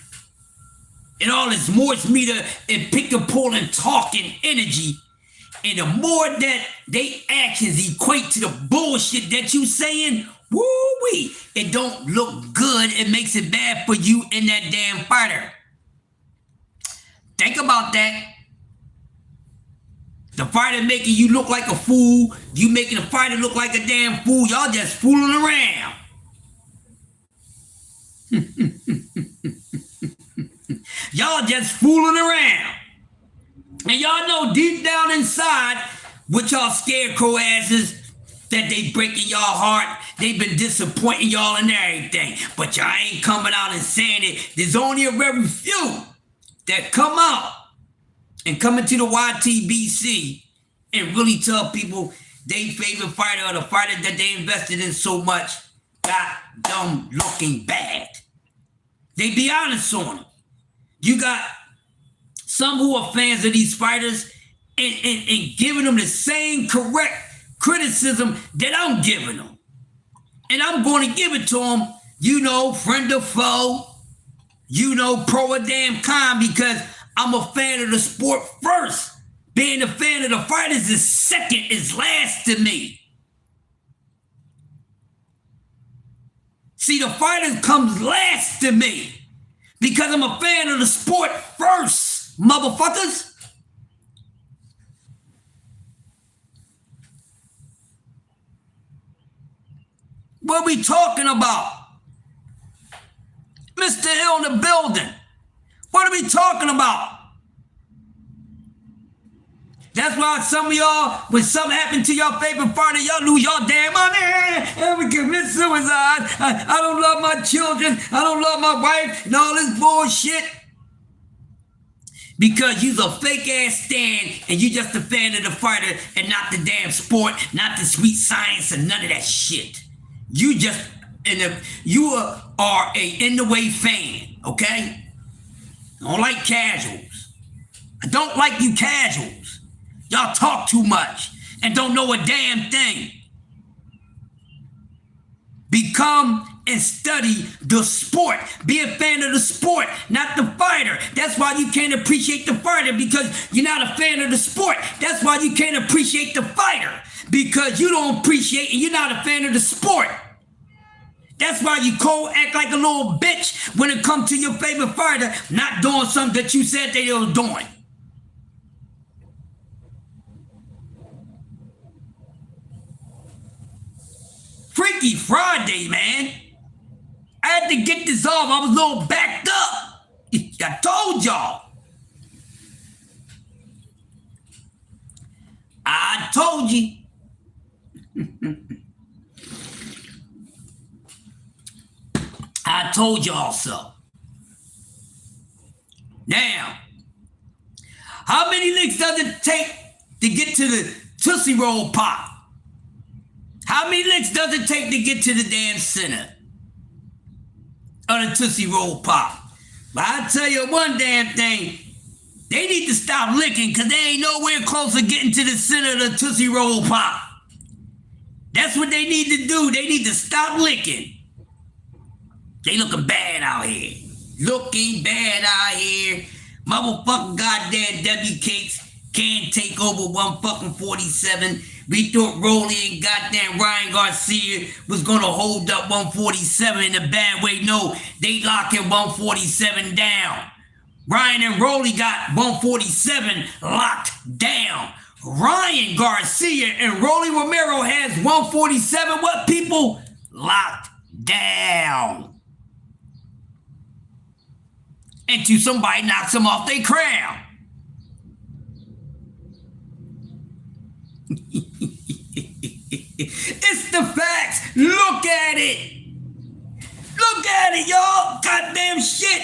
and all this Morse meter and pick and pull and talking energy, and the more that they actions equate to the bullshit that you saying, woo-wee, it don't look good. It makes it bad for you and that damn fighter. Think about that. The fighter making you look like a fool. You making the fighter look like a damn fool. Y'all just fooling around. Y'all just fooling around. And y'all know deep down inside with y'all scarecrow asses that they breaking y'all heart. They've been disappointing y'all and everything. But y'all ain't coming out and saying it. There's only a very few that come out and come into the YTBC and really tell people they favorite fighter or the fighter that they invested in so much got them looking bad. They be honest on them. You got some who are fans of these fighters and giving them the same correct criticism that I'm giving them. And I'm going to give it to them, you know, friend or foe, you know, pro or damn con, because I'm a fan of the sport first. Being a fan of the fighters is second, is last to me. See, the fighters comes last to me because I'm a fan of the sport first, motherfuckers. What are we talking about? Mr. Hill in the building. What are we talking about? That's why some of y'all, when something happened to your favorite fighter, y'all lose your damn money and we commit suicide. I don't love my children. I don't love my wife and all this bullshit. Because you's a fake ass stand and you just a fan of the fighter and not the damn sport, not the sweet science and none of that shit. You just, you are a in the way fan, okay? I don't like casuals. I don't like you casuals. Y'all talk too much and don't know a damn thing. Become and study the sport. Be a fan of the sport, not the fighter. That's why you can't appreciate the fighter, because you're not a fan of the sport. That's why you can't appreciate the fighter, because you don't appreciate and you're not a fan of the sport. That's why you cold act like a little bitch when it comes to your favorite fighter not doing something that you said they were doing. Freaky Friday, man. I had to get this off. I was a little backed up. I told y'all. I told you. I told y'all so. Now, how many licks does it take to get to the Tootsie Roll Pop? How many licks does it take to get to the damn center of the Tootsie Roll Pop? But I'll tell you one damn thing. They need to stop licking because they ain't nowhere close to getting to the center of the Tootsie Roll Pop. That's what they need to do. They need to stop licking. They looking bad out here. Looking bad out here. Motherfucking goddamn W Cakes can't take over 147. We thought Rolly and goddamn Ryan Garcia was gonna hold up 147 in a bad way. No, they locking 147 down. Ryan and Rolly got 147 locked down. Ryan Garcia and Rolly Romero has 147 what people? Locked down. Until somebody knocks them off their crown. It's the facts. Look at it. Look at it, y'all. Goddamn shit.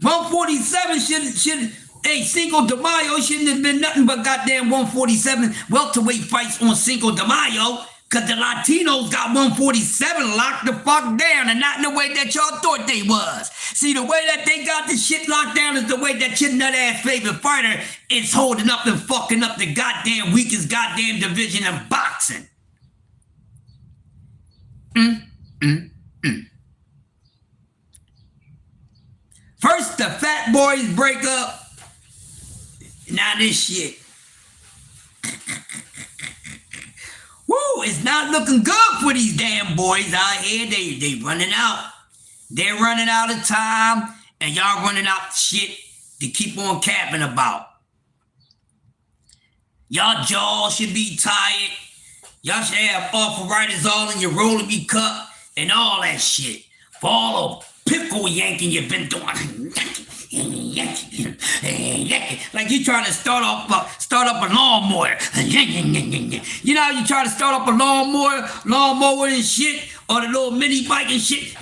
147 should hey, Cinco de Mayo shouldn't have been nothing but goddamn 147 welterweight fights on Cinco de Mayo. Because the Latinos got 147 locked the fuck down and not in the way that y'all thought they was. See, the way that they got this shit locked down is the way that your nut-ass favorite fighter is holding up and fucking up the goddamn weakest goddamn division in boxing. First, the Fat Boys break up. Now this shit. Woo, it's not looking good for these damn boys out here. They running out. They're running out of time, and y'all running out of shit to keep on capping about. Y'all jaws should be tired. Y'all should have arthritis all in your roller B cup and all that shit. For all the pickle yanking you've been doing. Like you trying to start up a lawnmower. You know how you try to start up a lawnmower and shit, or the little mini bike and shit.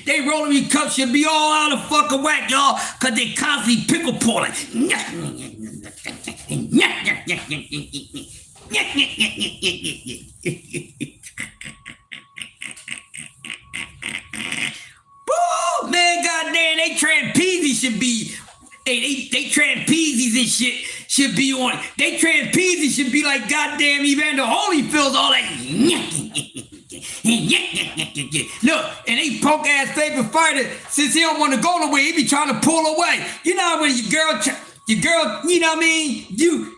They rolling me cups should be all out of fucking whack, y'all, cause they constantly pickle pulling. Woo, man, goddamn, they trapezes should be. They trapezes and shit should be on. They trapezes should be like goddamn Evander Holyfield, all that. Look, and they punk ass favorite fighter, since he don't want to go nowhere, he be trying to pull away. You know when your girl, you know what I mean? You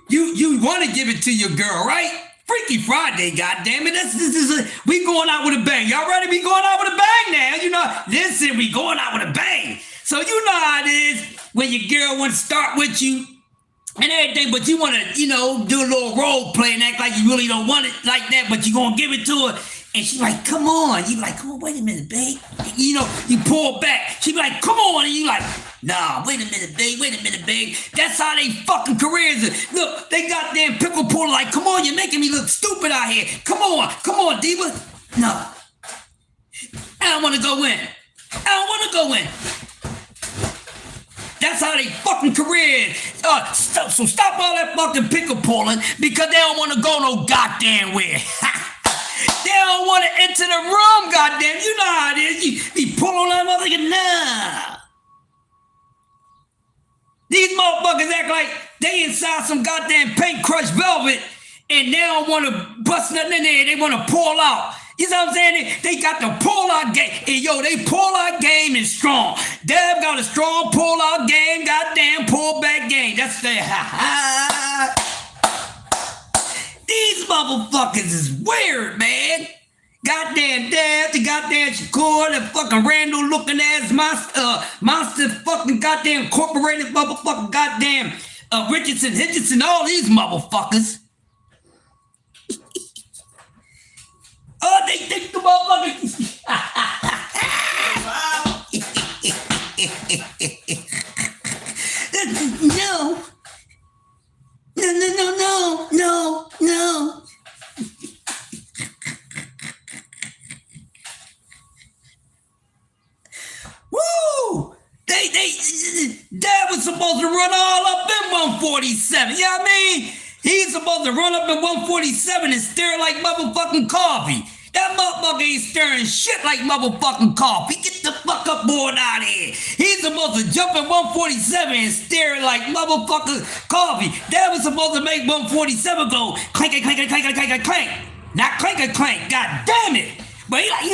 want to give it to your girl, right? Freaky Friday, goddamn it! We going out with a bang. Y'all ready? We going out with a bang now. You know, listen, we going out with a bang. So you know how it is when your girl want to start with you and everything, but you want to, you know, do a little role play and act like you really don't want it like that, but you gonna give it to her. And she's like, come on. You like, come on, wait a minute, babe. You know, you pull back. She be like, come on. And you like, nah, wait a minute, babe. That's how they fucking careers are. Look, they got damn pickle puller like, come on, you're making me look stupid out here. Come on, diva. No. I don't want to go in. That's how they fucking career is. So stop all that fucking pickle pulling because they don't want to go no goddamn where. They don't want to enter the room, goddamn. You know how it is. You be pulling that motherfucker. Nah. These motherfuckers act like they inside some goddamn paint crushed velvet and they don't want to bust nothing in there. They want to pull out. You know what I'm saying? They got the pull-out game. And yo, they pull-out game is strong. They've got a strong pull-out game, goddamn pull-back game. That's the These motherfuckers is weird, man. Goddamn Dad, the goddamn Shakur, the fucking Randall looking ass monster fucking goddamn incorporated motherfucking goddamn Richardson, all these motherfuckers. Oh, they think the motherfuckers. No. Woo! Dad was supposed to run all up in 147. You know what I mean? He's supposed to run up in 147 and stir like motherfucking coffee. That motherfucker ain't stirring shit like motherfucking coffee. Get the fuck up board out of here. He's supposed to jump in 147 and stir like motherfucking coffee. Dad was supposed to make 147 go clank, clank, clank, clank, clank, clank. Not clank, clank. God damn it. But he like,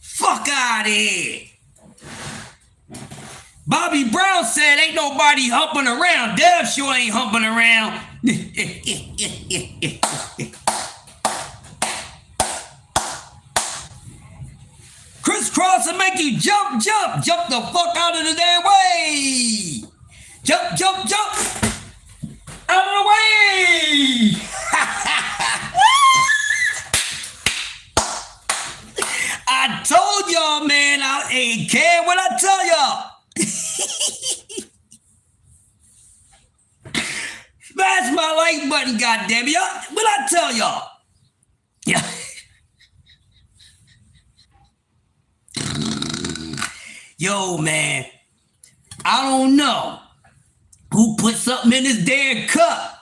fuck out of here. Bobby Brown said ain't nobody humping around. Dev sure ain't humping around. Crisscross will make you jump the fuck out of the damn way. Jump out of the way. I told y'all, man, I ain't care what I tell y'all. Smash my like button, goddamn y'all. What I tell y'all? Yeah. Yo, man, I don't know who put something in this damn cup.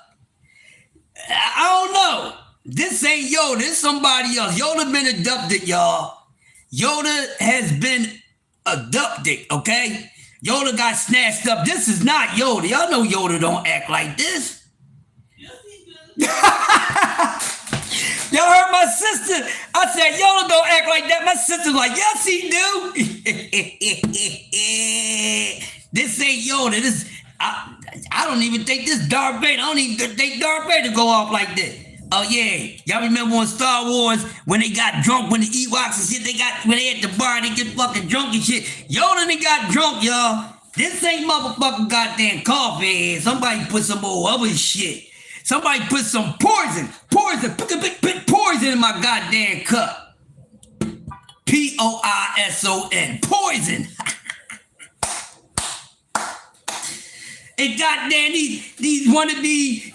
I don't know. This ain't Yoda. This somebody else. Yoda been abducted, y'all. Yoda has been abducted, okay? Yoda got snatched up. This is not Yoda. Y'all know Yoda don't act like this. Yes, he does. Y'all heard my sister? I said, Yoda don't act like that. My sister's like, yes, he do. This ain't Yoda. I don't even think this Darth Vader. I don't even think Darth Vader go off like this. Oh yeah, y'all remember on Star Wars when they got drunk, when the Ewoks and shit, when they at the bar, they get fucking drunk and shit. Yoda they got drunk, y'all. This ain't motherfucking goddamn coffee. Somebody put some old other shit. Somebody put some poison in my goddamn cup. Poison, poison. And goddamn these wannabe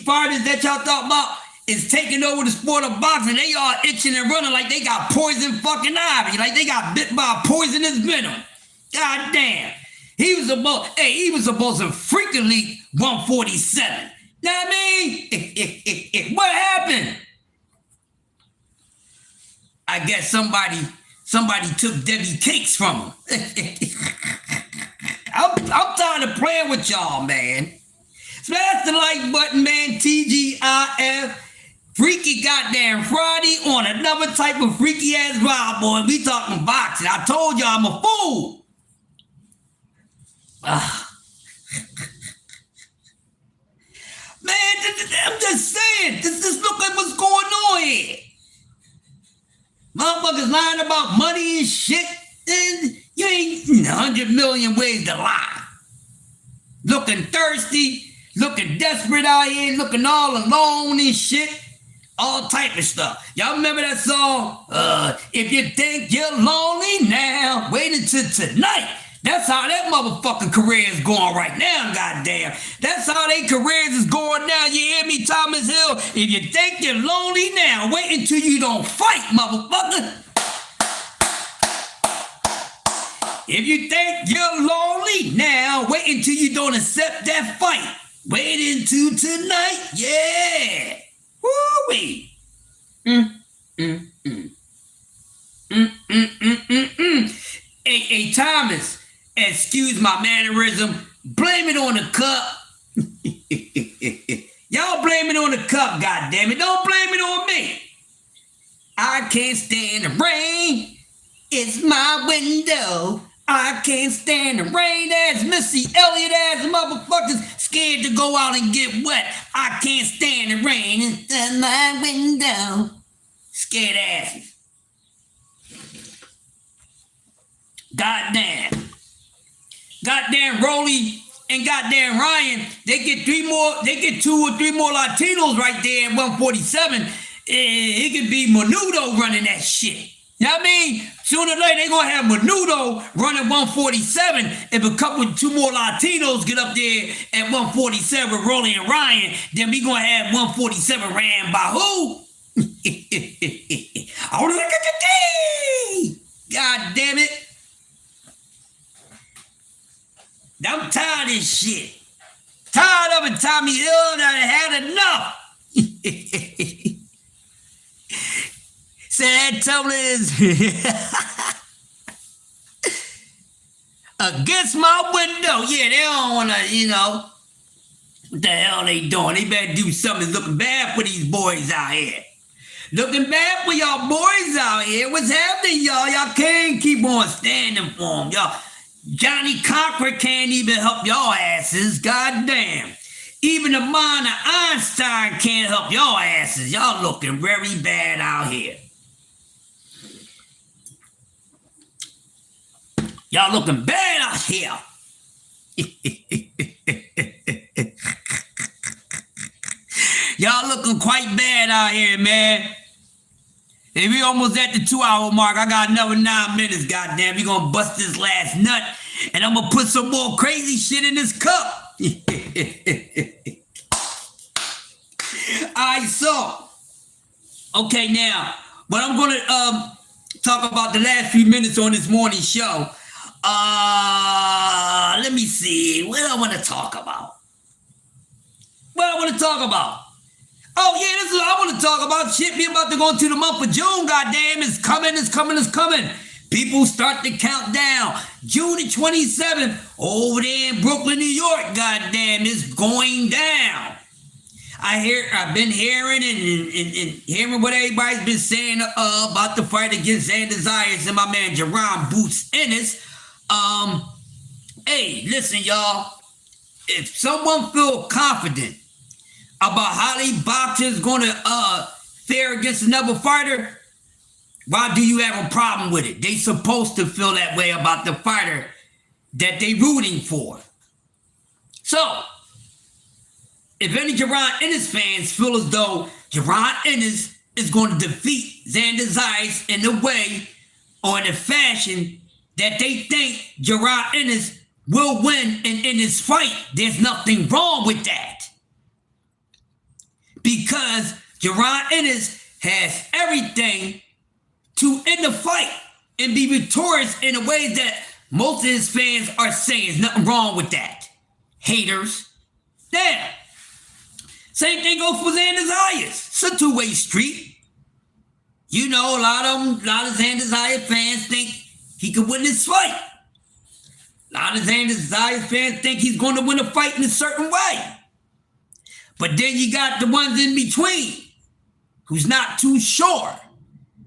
fighters that y'all talk about is taking over the sport of boxing. They all itching and running like they got poison fucking ivy, like they got bit by poisonous venom. God damn. He was supposed to freaking leak 147. Know what I mean? What happened? I guess somebody took Debbie Cakes from him. I'm tired of playing with y'all, man. Smash the like button, man. TGIF. Freaky goddamn Friday on another type of freaky ass ride, boy. We talking boxing. I told y'all I'm a fool. Man, I'm just saying. This look like what's going on here. Motherfuckers lying about money and shit. And you ain't 100 million ways to lie. Looking thirsty, looking desperate out here, looking all alone and shit. All type of stuff. Y'all remember that song? If you think you're lonely now, wait until tonight. That's how that motherfucking career is going right now, goddamn. That's how they careers is going now. You hear me, Thomas Hill? If you think you're lonely now, wait until you don't fight, motherfucker. If you think you're lonely now, wait until you don't accept that fight. Wait until tonight, yeah. Woo-wee. Hey, Thomas, excuse my mannerism. Blame it on the cup. Y'all blame it on the cup, goddammit. Don't blame it on me. I can't stand the rain. It's my window. I can't stand the rain ass, Missy Elliott ass motherfuckers scared to go out and get wet. I can't stand the rain inside my window. Scared asses. Goddamn. Goddamn Rolly and goddamn Ryan, they get 2 or 3 more Latinos right there at 147. It could be Menudo running that shit. You know what I mean? Sooner or later, they're going to have Menudo running 147. If a couple, 2 more Latinos get up there at 147 with Rolly and Ryan, then we going to have 147 ran by who? Oh, look at the day! God damn it. I'm tired of this shit. Tired of it, Tommy Hill. I had enough. Sad tumblers against my window. Yeah, they don't want to, you know. What the hell they doing? They better do something. It's looking bad for these boys out here. Looking bad for y'all boys out here. What's happening, y'all? Y'all can't keep on standing for them, y'all. Johnny Cochran can't even help y'all asses. God damn. Even the mind of Einstein can't help y'all asses. Y'all looking very bad out here. Y'all looking bad out here. Y'all looking quite bad out here, man. And we almost at the 2-hour mark. I got another 9 minutes, goddamn. We gonna bust this last nut, and I'm gonna put some more crazy shit in this cup. Alright, so okay, now what I'm gonna talk about the last few minutes on this morning show. Let me see. What I want to talk about? Oh, yeah, this is what I want to talk about. Shit, we about to go into the month of June, goddamn. It's coming. People start to count down. June the 27th, over there in Brooklyn, New York, goddamn, is going down. I've been hearing and hearing what everybody's been saying about the fight against Xander Zayas and my man Jerron Boots Ennis. Hey, listen, y'all. If someone feel confident about how these boxers gonna fare against another fighter, why do you have a problem with it? They supposed to feel that way about the fighter that they rooting for. So, if any Jerron Ennis fans feel as though Jerron Ennis is going to defeat Xander Zayas in the way or in the fashion that they think Jerron Ennis will win in this fight, there's nothing wrong with that. Because Jerron Ennis has everything to end the fight and be victorious in the ways that most of his fans are saying. There's nothing wrong with that. Haters. Damn. Same thing goes for Xander Zayas. It's a two-way street. You know, a lot of Xander Zayas fans think he could win this fight. A lot of Xander Zayas fans think he's going to win a fight in a certain way. But then you got the ones in between who's not too sure.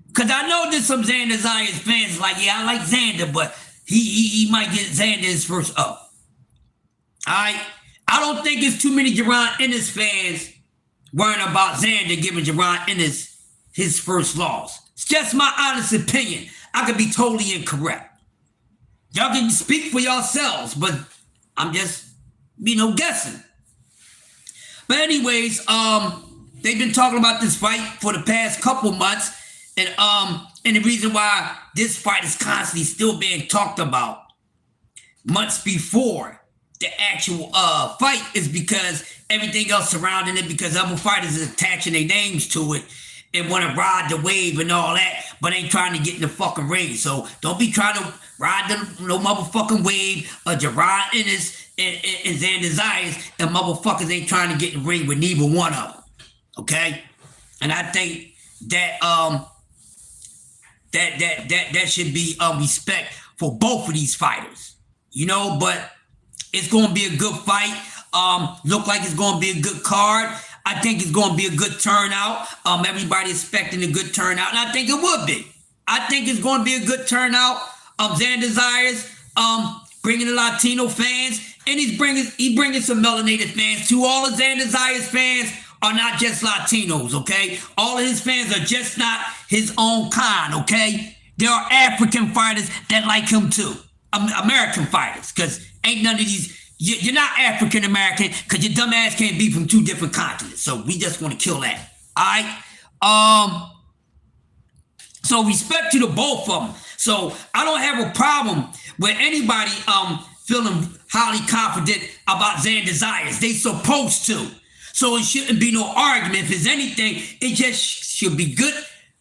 Because I know there's some Xander Zayas fans like, yeah, I like Xander, but he might get Xander his first up. All right? I don't think there's too many Jerron Ennis fans worrying about Xander giving Jerron Ennis his first loss. It's just my honest opinion. I could be totally incorrect. Y'all can speak for yourselves, but I'm just, guessing. But anyways, they've been talking about this fight for the past couple months, and the reason why this fight is constantly still being talked about months before the actual fight is because everything else surrounding it, because other fighters is attaching their names to it and want to ride the wave and all that, but ain't trying to get in the fucking ring. So don't be trying to ride no motherfucking wave of Jerron Ennis and Xander Zayas, and motherfuckers ain't trying to get in the ring with neither one of them. Okay? And I think that that should be respect for both of these fighters. But it's going to be a good fight. Look like it's going to be a good card. I think it's going to be a good turnout. Everybody expecting a good turnout, and I think it would be. I think it's going to be a good turnout. Xander Zayas bringing the Latino fans And he bringing some melanated fans too. All of Xander Zayas fans are not just Latinos, okay? All of his fans are just not his own kind, okay? There are African fighters that like him too. American fighters, because ain't none of these, you're not African American, because your dumb ass can't be from two different continents. So we just want to kill that, all right? So respect to the both of them. So I don't have a problem with anybody feeling highly confident about Xander Zayas. They supposed to. So it shouldn't be no argument. If it's anything, it just should be good,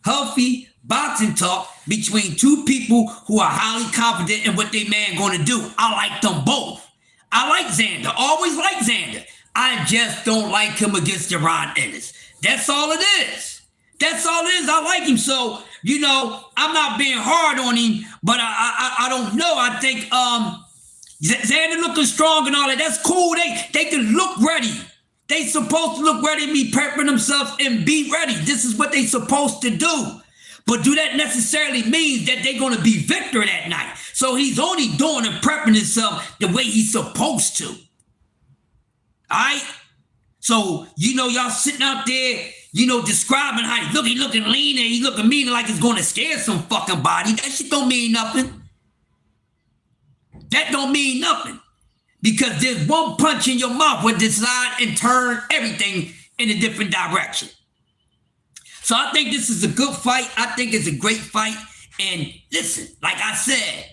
healthy boxing talk between two people who are highly confident in what they man going to do. I like them both. I like Xander. Always like Xander. I just don't like him against Jaron Ennis. That's all it is. That's all it is. I like him. So, you know, I'm not being hard on him, but I don't know. I think Xander looking strong and all that. That's cool. They can look ready. They supposed to look ready, be prepping themselves and be ready. This is what they supposed to do. But do that necessarily mean that they're going to be victor that night? So he's only doing and prepping himself the way he's supposed to. All right? So, you know, y'all sitting out there, you know, describing how he looking lean and he looking mean like it's going to scare some fucking body. That shit don't mean nothing. That don't mean nothing. Because there's one punch in your mouth will decide and turn everything in a different direction. So I think this is a good fight. I think it's a great fight. And listen, like I said,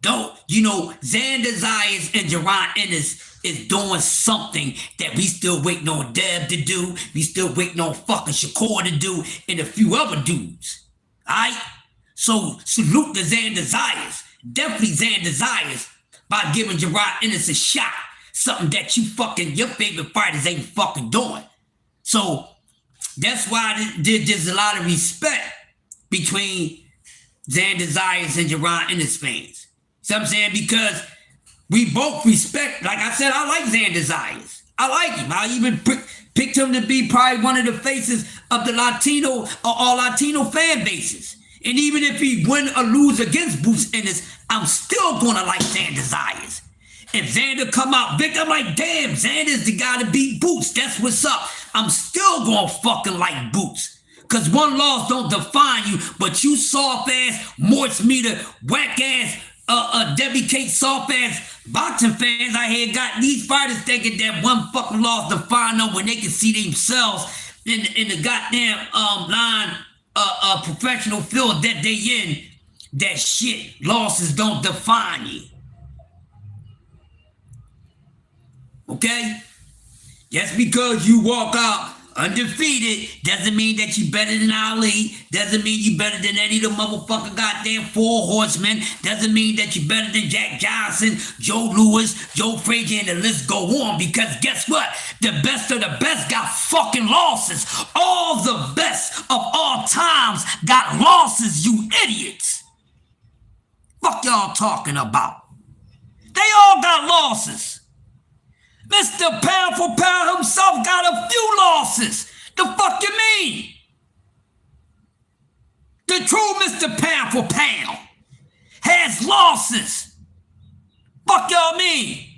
Xander Zayas and Jaron Ennis is doing something that we still waiting on Deb to do. We still waiting on fucking Shakur to do and a few other dudes. All right? So salute to Xander Zayas. Definitely Xander Zayas by giving Jaron Ennis a shot. Something that your favorite fighters ain't fucking doing. So that's why there's a lot of respect between Xander Zayas and Jaron Ennis fans. See what I'm saying? Because we both respect, like I said, I like Xander Zayas. I like him. I even picked him to be probably one of the faces of the Latino or all Latino fan bases. And even if he win or lose against Boots Ennis, I'm still gonna like Xander Zayas. If Xander come out victor, I'm like, damn, Xander's the guy to beat Boots. That's what's up. I'm still gonna fucking like Boots. Cause one loss don't define you, but you soft ass, Morse meter, whack ass, Debbie Kate soft ass boxing fans out here got these fighters thinking that one fucking loss define them when they can see themselves in the goddamn line professional field that they in. That shit, losses don't define you. Okay? Just because you walk out undefeated doesn't mean that you better than Ali. Doesn't mean you better than any of the motherfucking goddamn four horsemen. Doesn't mean that you better than Jack Johnson, Joe Louis, Joe Frazier, and the list go on. Because guess what? The best of the best got fucking losses. All the best of all times got losses, you idiots. Fuck y'all talking about? They all got losses. Mr. Pound for Pound himself got a few losses. The fuck you mean? The true Mr. Pound for Pound has losses. Fuck y'all mean?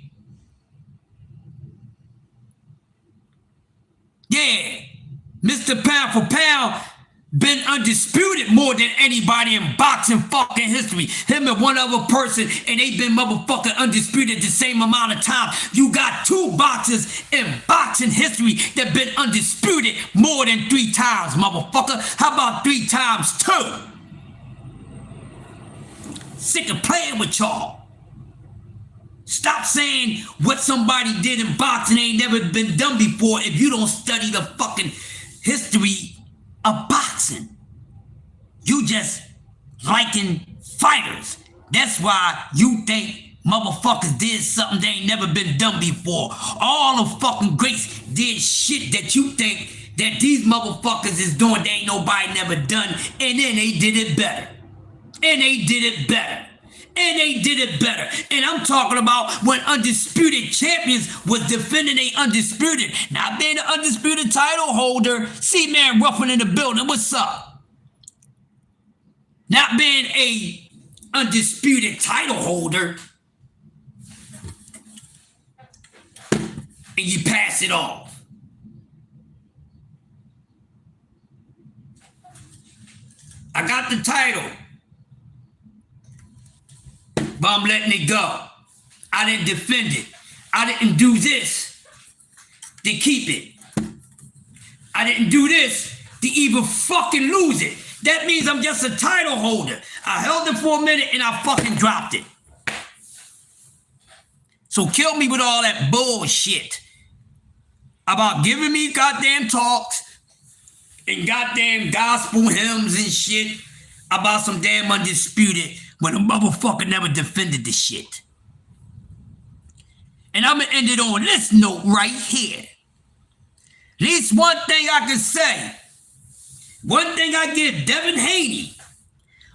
Yeah, Mr. Pound for Pound been undisputed more than anybody in boxing fucking history. Him and one other person, and they been motherfucking undisputed the same amount of time. You got two boxers in boxing history that been undisputed more than 3 times, motherfucker. How about 3 times 2? Sick of playing with y'all. Stop saying what somebody did in boxing ain't never been done before if you don't study the fucking history of boxing. You just liking fighters. That's why you think motherfuckers did something they ain't never been done before. All the fucking greats did shit that you think that these motherfuckers is doing they ain't nobody never done, and then they did it better. And they did it better. And they did it better. And I'm talking about when undisputed champions was defending they undisputed. Not being an undisputed title holder. C-Man Ruffin in the building. What's up? Not being a undisputed title holder. and you pass it off. I got the title, but I'm letting it go. I didn't defend it. I didn't do this to keep it. I didn't do this to even fucking lose it. That means I'm just a title holder. I held it for a minute and I fucking dropped it. So kill me with all that bullshit about giving me goddamn talks and goddamn gospel hymns and shit about some damn undisputed when a motherfucker never defended the shit. And I'm gonna end it on this note right here. At least one thing I can say. One thing I give Devin Haney.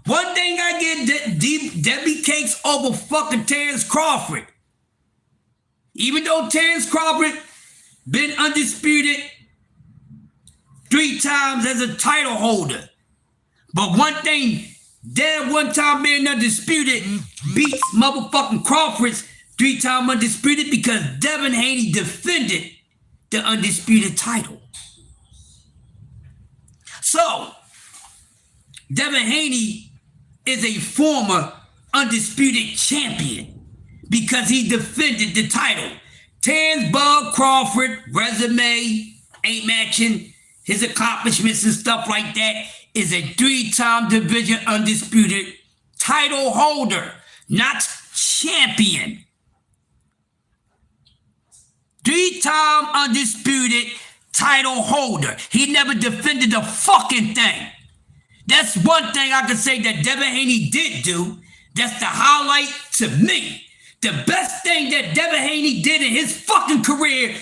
One thing I give Debbie Cakes over fucking Terrence Crawford. Even though Terrence Crawford been undisputed 3 times as a title holder. But one thing, Dev one time being undisputed beats motherfucking Crawford's 3-time undisputed because Devin Haney defended the undisputed title. So, Devin Haney is a former undisputed champion because he defended the title. Terrence Bug Crawford resume ain't matching his accomplishments and stuff like that. Is a 3-time division undisputed title holder, not champion. 3-time undisputed title holder. He never defended a fucking thing. That's one thing I can say that Devin Haney did do. That's the highlight to me. The best thing that Devin Haney did in his fucking career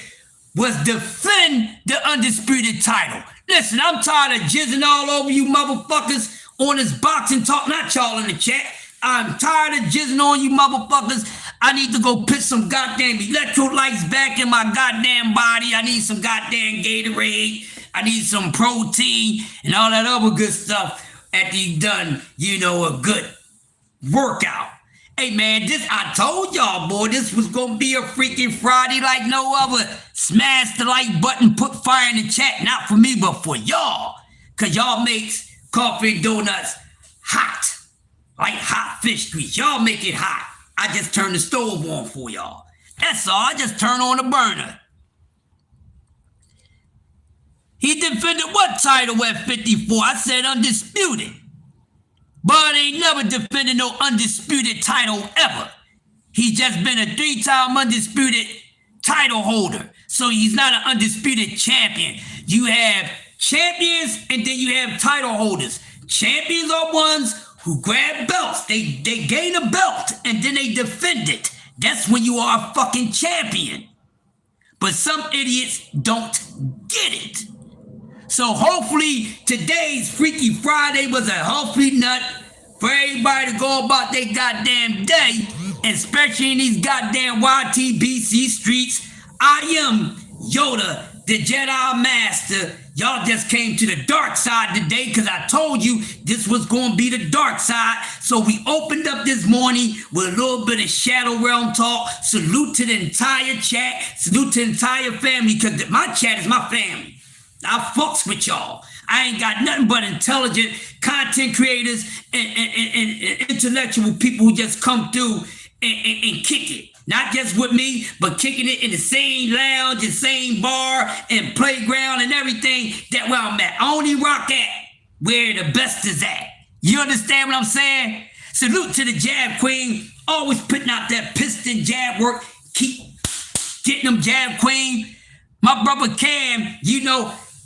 was defend the undisputed title. Listen, I'm tired of jizzing all over you motherfuckers on this boxing talk. Not y'all in the chat. I'm tired of jizzing on you motherfuckers. I need to go put some goddamn electrolytes back in my goddamn body. I need some goddamn Gatorade. I need some protein and all that other good stuff after you've done, a good workout. Hey man, I told y'all, boy, this was gonna be a freaking Friday like no other. Smash the like button, put fire in the chat, not for me, but for y'all. Cause y'all makes coffee and donuts hot. Like hot fish grease. Y'all make it hot. I just turn the stove on for y'all. That's all, I just turn on the burner. He defended what title at 54? I said undisputed. But ain't never defended no undisputed title ever. He's just been a 3-time undisputed title holder. So he's not an undisputed champion. You have champions and then you have title holders. Champions are ones who grab belts. They gain a belt and then they defend it. That's when you are a fucking champion. But some idiots don't get it. So hopefully today's Freaky Friday was a healthy nut for everybody to go about their goddamn day, especially in these goddamn YTBC streets. I am Yoda, the Jedi Master. Y'all just came to the dark side today because I told you this was going to be the dark side. So we opened up this morning with a little bit of Shadow Realm talk. Salute to the entire chat. Salute to the entire family because my chat is my family. I fucks with y'all. I ain't got nothing but intelligent content creators and intellectual people who just come through and kick it. Not just with me, but kicking it in the same lounge, the same bar and playground and everything that where I'm at. I only rock at where the best is at. You understand what I'm saying? Salute to the jab queen. Always putting out that piston jab work. Keep getting them jab queen. My brother Cam,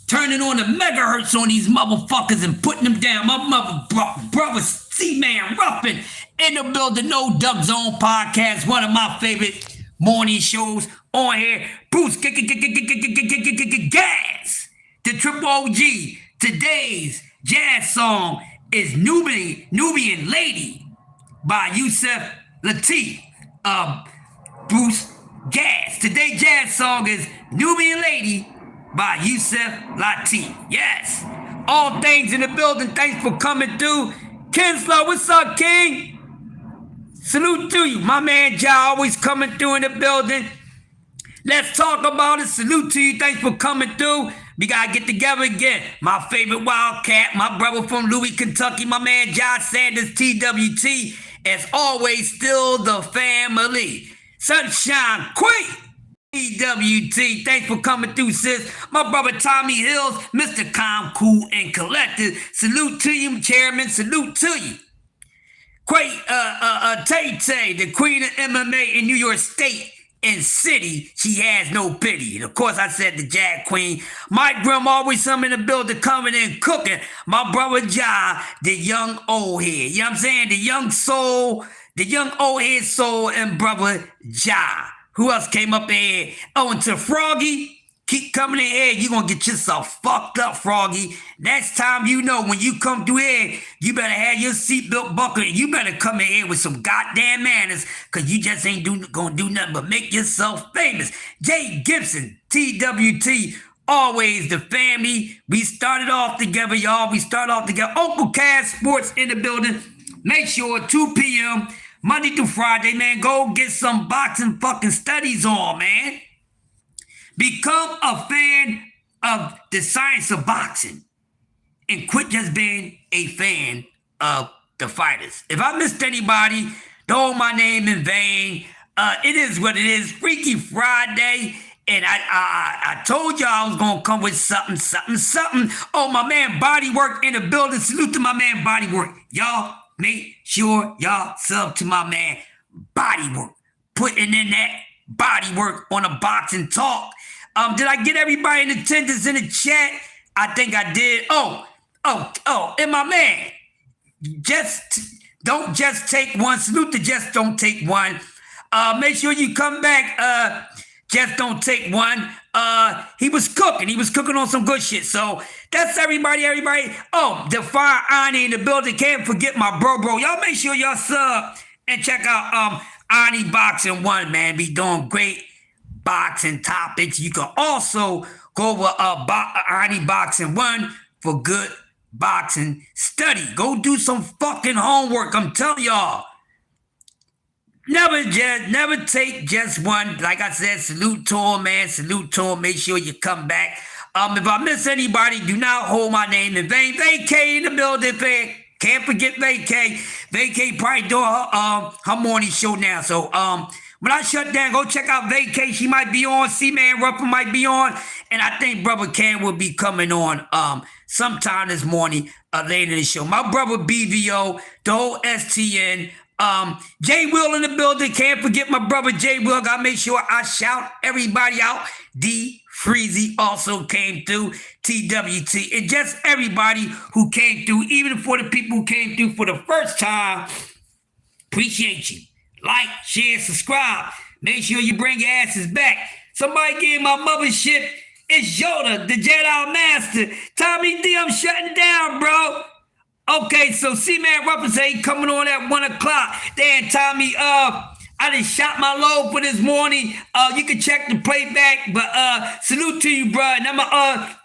turning on the megahertz on these motherfuckers and putting them down. My brother C-Man Ruffin in the building. No Duck Zone podcast, one of my favorite morning shows on here. Bruce Gas, the Triple OG. Today's jazz song is Nubian Lady by Yusef Lateef. Bruce Gas. Today's jazz song is Nubian Lady by Yusef Lateef. Yes. All things in the building. Thanks for coming through. Kinsler, what's up, King? Salute to you. My man Ja always coming through in the building. Let's talk about it. Salute to you. Thanks for coming through. We got to get together again. My favorite Wildcat, my brother from Louis, Kentucky, my man Josh Sanders, TWT. As always, still the family. Sunshine Queen, TWT. Thanks for coming through, sis. My brother Tommy Hills, Mr. Calm, Cool, and Collected. Salute to you, Chairman. Salute to you. Tay-Tay, the queen of MMA in New York State and City, she has no pity. And of course, I said the Jag Queen. Mike Grimm, always some in the building, coming in, cooking. My brother Ja, the young old head. You know what I'm saying? The young soul, the young old head soul, and brother Ja. Who else came up here? Oh, and to Froggy. Keep coming in here. You're going to get yourself fucked up, Froggy. Next time you know, when you come through here, you better have your seatbelt buckled. You better come in here with some goddamn manners, because you just ain't going to do nothing but make yourself famous. Jay Gibson, TWT, always the family. We started off together, y'all. We started off together. Uncle Cass Sports in the building. Make sure 2 p.m., Monday through Friday, man, go get some boxing fucking studies on, man. Become a fan of the science of boxing and quit just being a fan of the fighters. If I missed anybody, don't hold my name in vain. It is what it is. Freaky Friday. And I told y'all I was going to come with something. Oh, my man Bodywork in the building. Salute to my man Bodywork. Y'all make sure y'all sub to my man Bodywork. Putting in that bodywork on a boxing talk. Did I get everybody in attendance in the chat? I think I did. Oh, and my man, don't just take one. Salute to Just Don't Take One. Make sure you come back. Just Don't Take One. He was cooking. He was cooking on some good shit. So that's everybody. Oh, Define Ani in the building. Can't forget my bro. Y'all make sure y'all sub and check out Ani Boxing 1, man. Be doing great boxing topics. You can also go over Ani Boxing 1 for good boxing study. Go do some fucking homework. I'm telling y'all. Never take just one. Like I said, salute to him, man. Salute to him. Make sure you come back. If I miss anybody, do not hold my name in vain. Vacay in the building, man. Can't forget Vacay. Vacay probably doing her morning show now. So when I shut down, go check out Vacay. She might be on. C-Man Rupper might be on. And I think Brother Cam will be coming on sometime this morning later in the show. My brother BVO, the whole STN. Jay Will in the building. Can't forget my brother Jay Will. Gotta make sure I shout everybody out. D Freezy also came through. TWT. And just everybody who came through, even for the people who came through for the first time. Appreciate you. Like, share, subscribe. Make sure you bring your asses back. Somebody gave my mother shit. It's Yoda, the Jedi Master. Tommy D, I'm shutting down, bro. Okay, so C-Man Rupper say he coming on at 1 o'clock. Then Tommy, I done shot my load for this morning. You can check the playback, but salute to you, bro. And I'm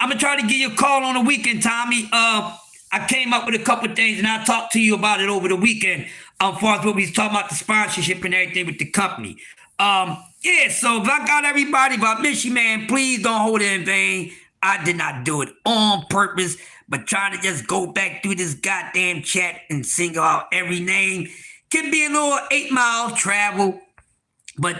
gonna try to give you a call on the weekend, Tommy. I came up with a couple of things, and I'll talk to you about it over the weekend. As far as what we was talking about, the sponsorship and everything with the company. Yeah, so if I got everybody, if I miss you, man, please don't hold it in vain. I did not do it on purpose, but trying to just go back through this goddamn chat and single out every name can be a little 8-mile travel, but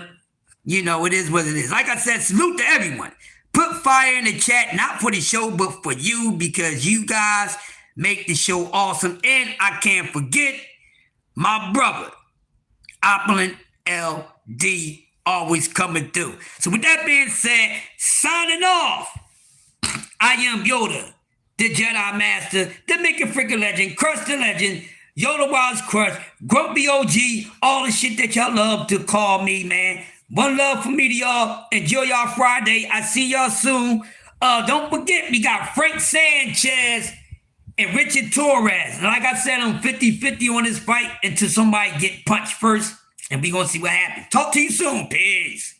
you know, it is what it is. Like I said, salute to everyone. Put fire in the chat, not for the show, but for you, because you guys make the show awesome. And I can't forget my brother, Opulent LD, always coming through. So with that being said, signing off, I am Yoda, the Jedi Master, the Making Freaking Legend, Crush the Legend, Yoda Wild's Crush, Grumpy OG, all the shit that y'all love to call me, man. One love for me to y'all. Enjoy y'all Friday. I see y'all soon. Don't forget, we got Frank Sanchez and Richard Torres. And like I said, I'm 50-50 on this fight until somebody get punched first. And we gonna see what happens. Talk to you soon. Peace.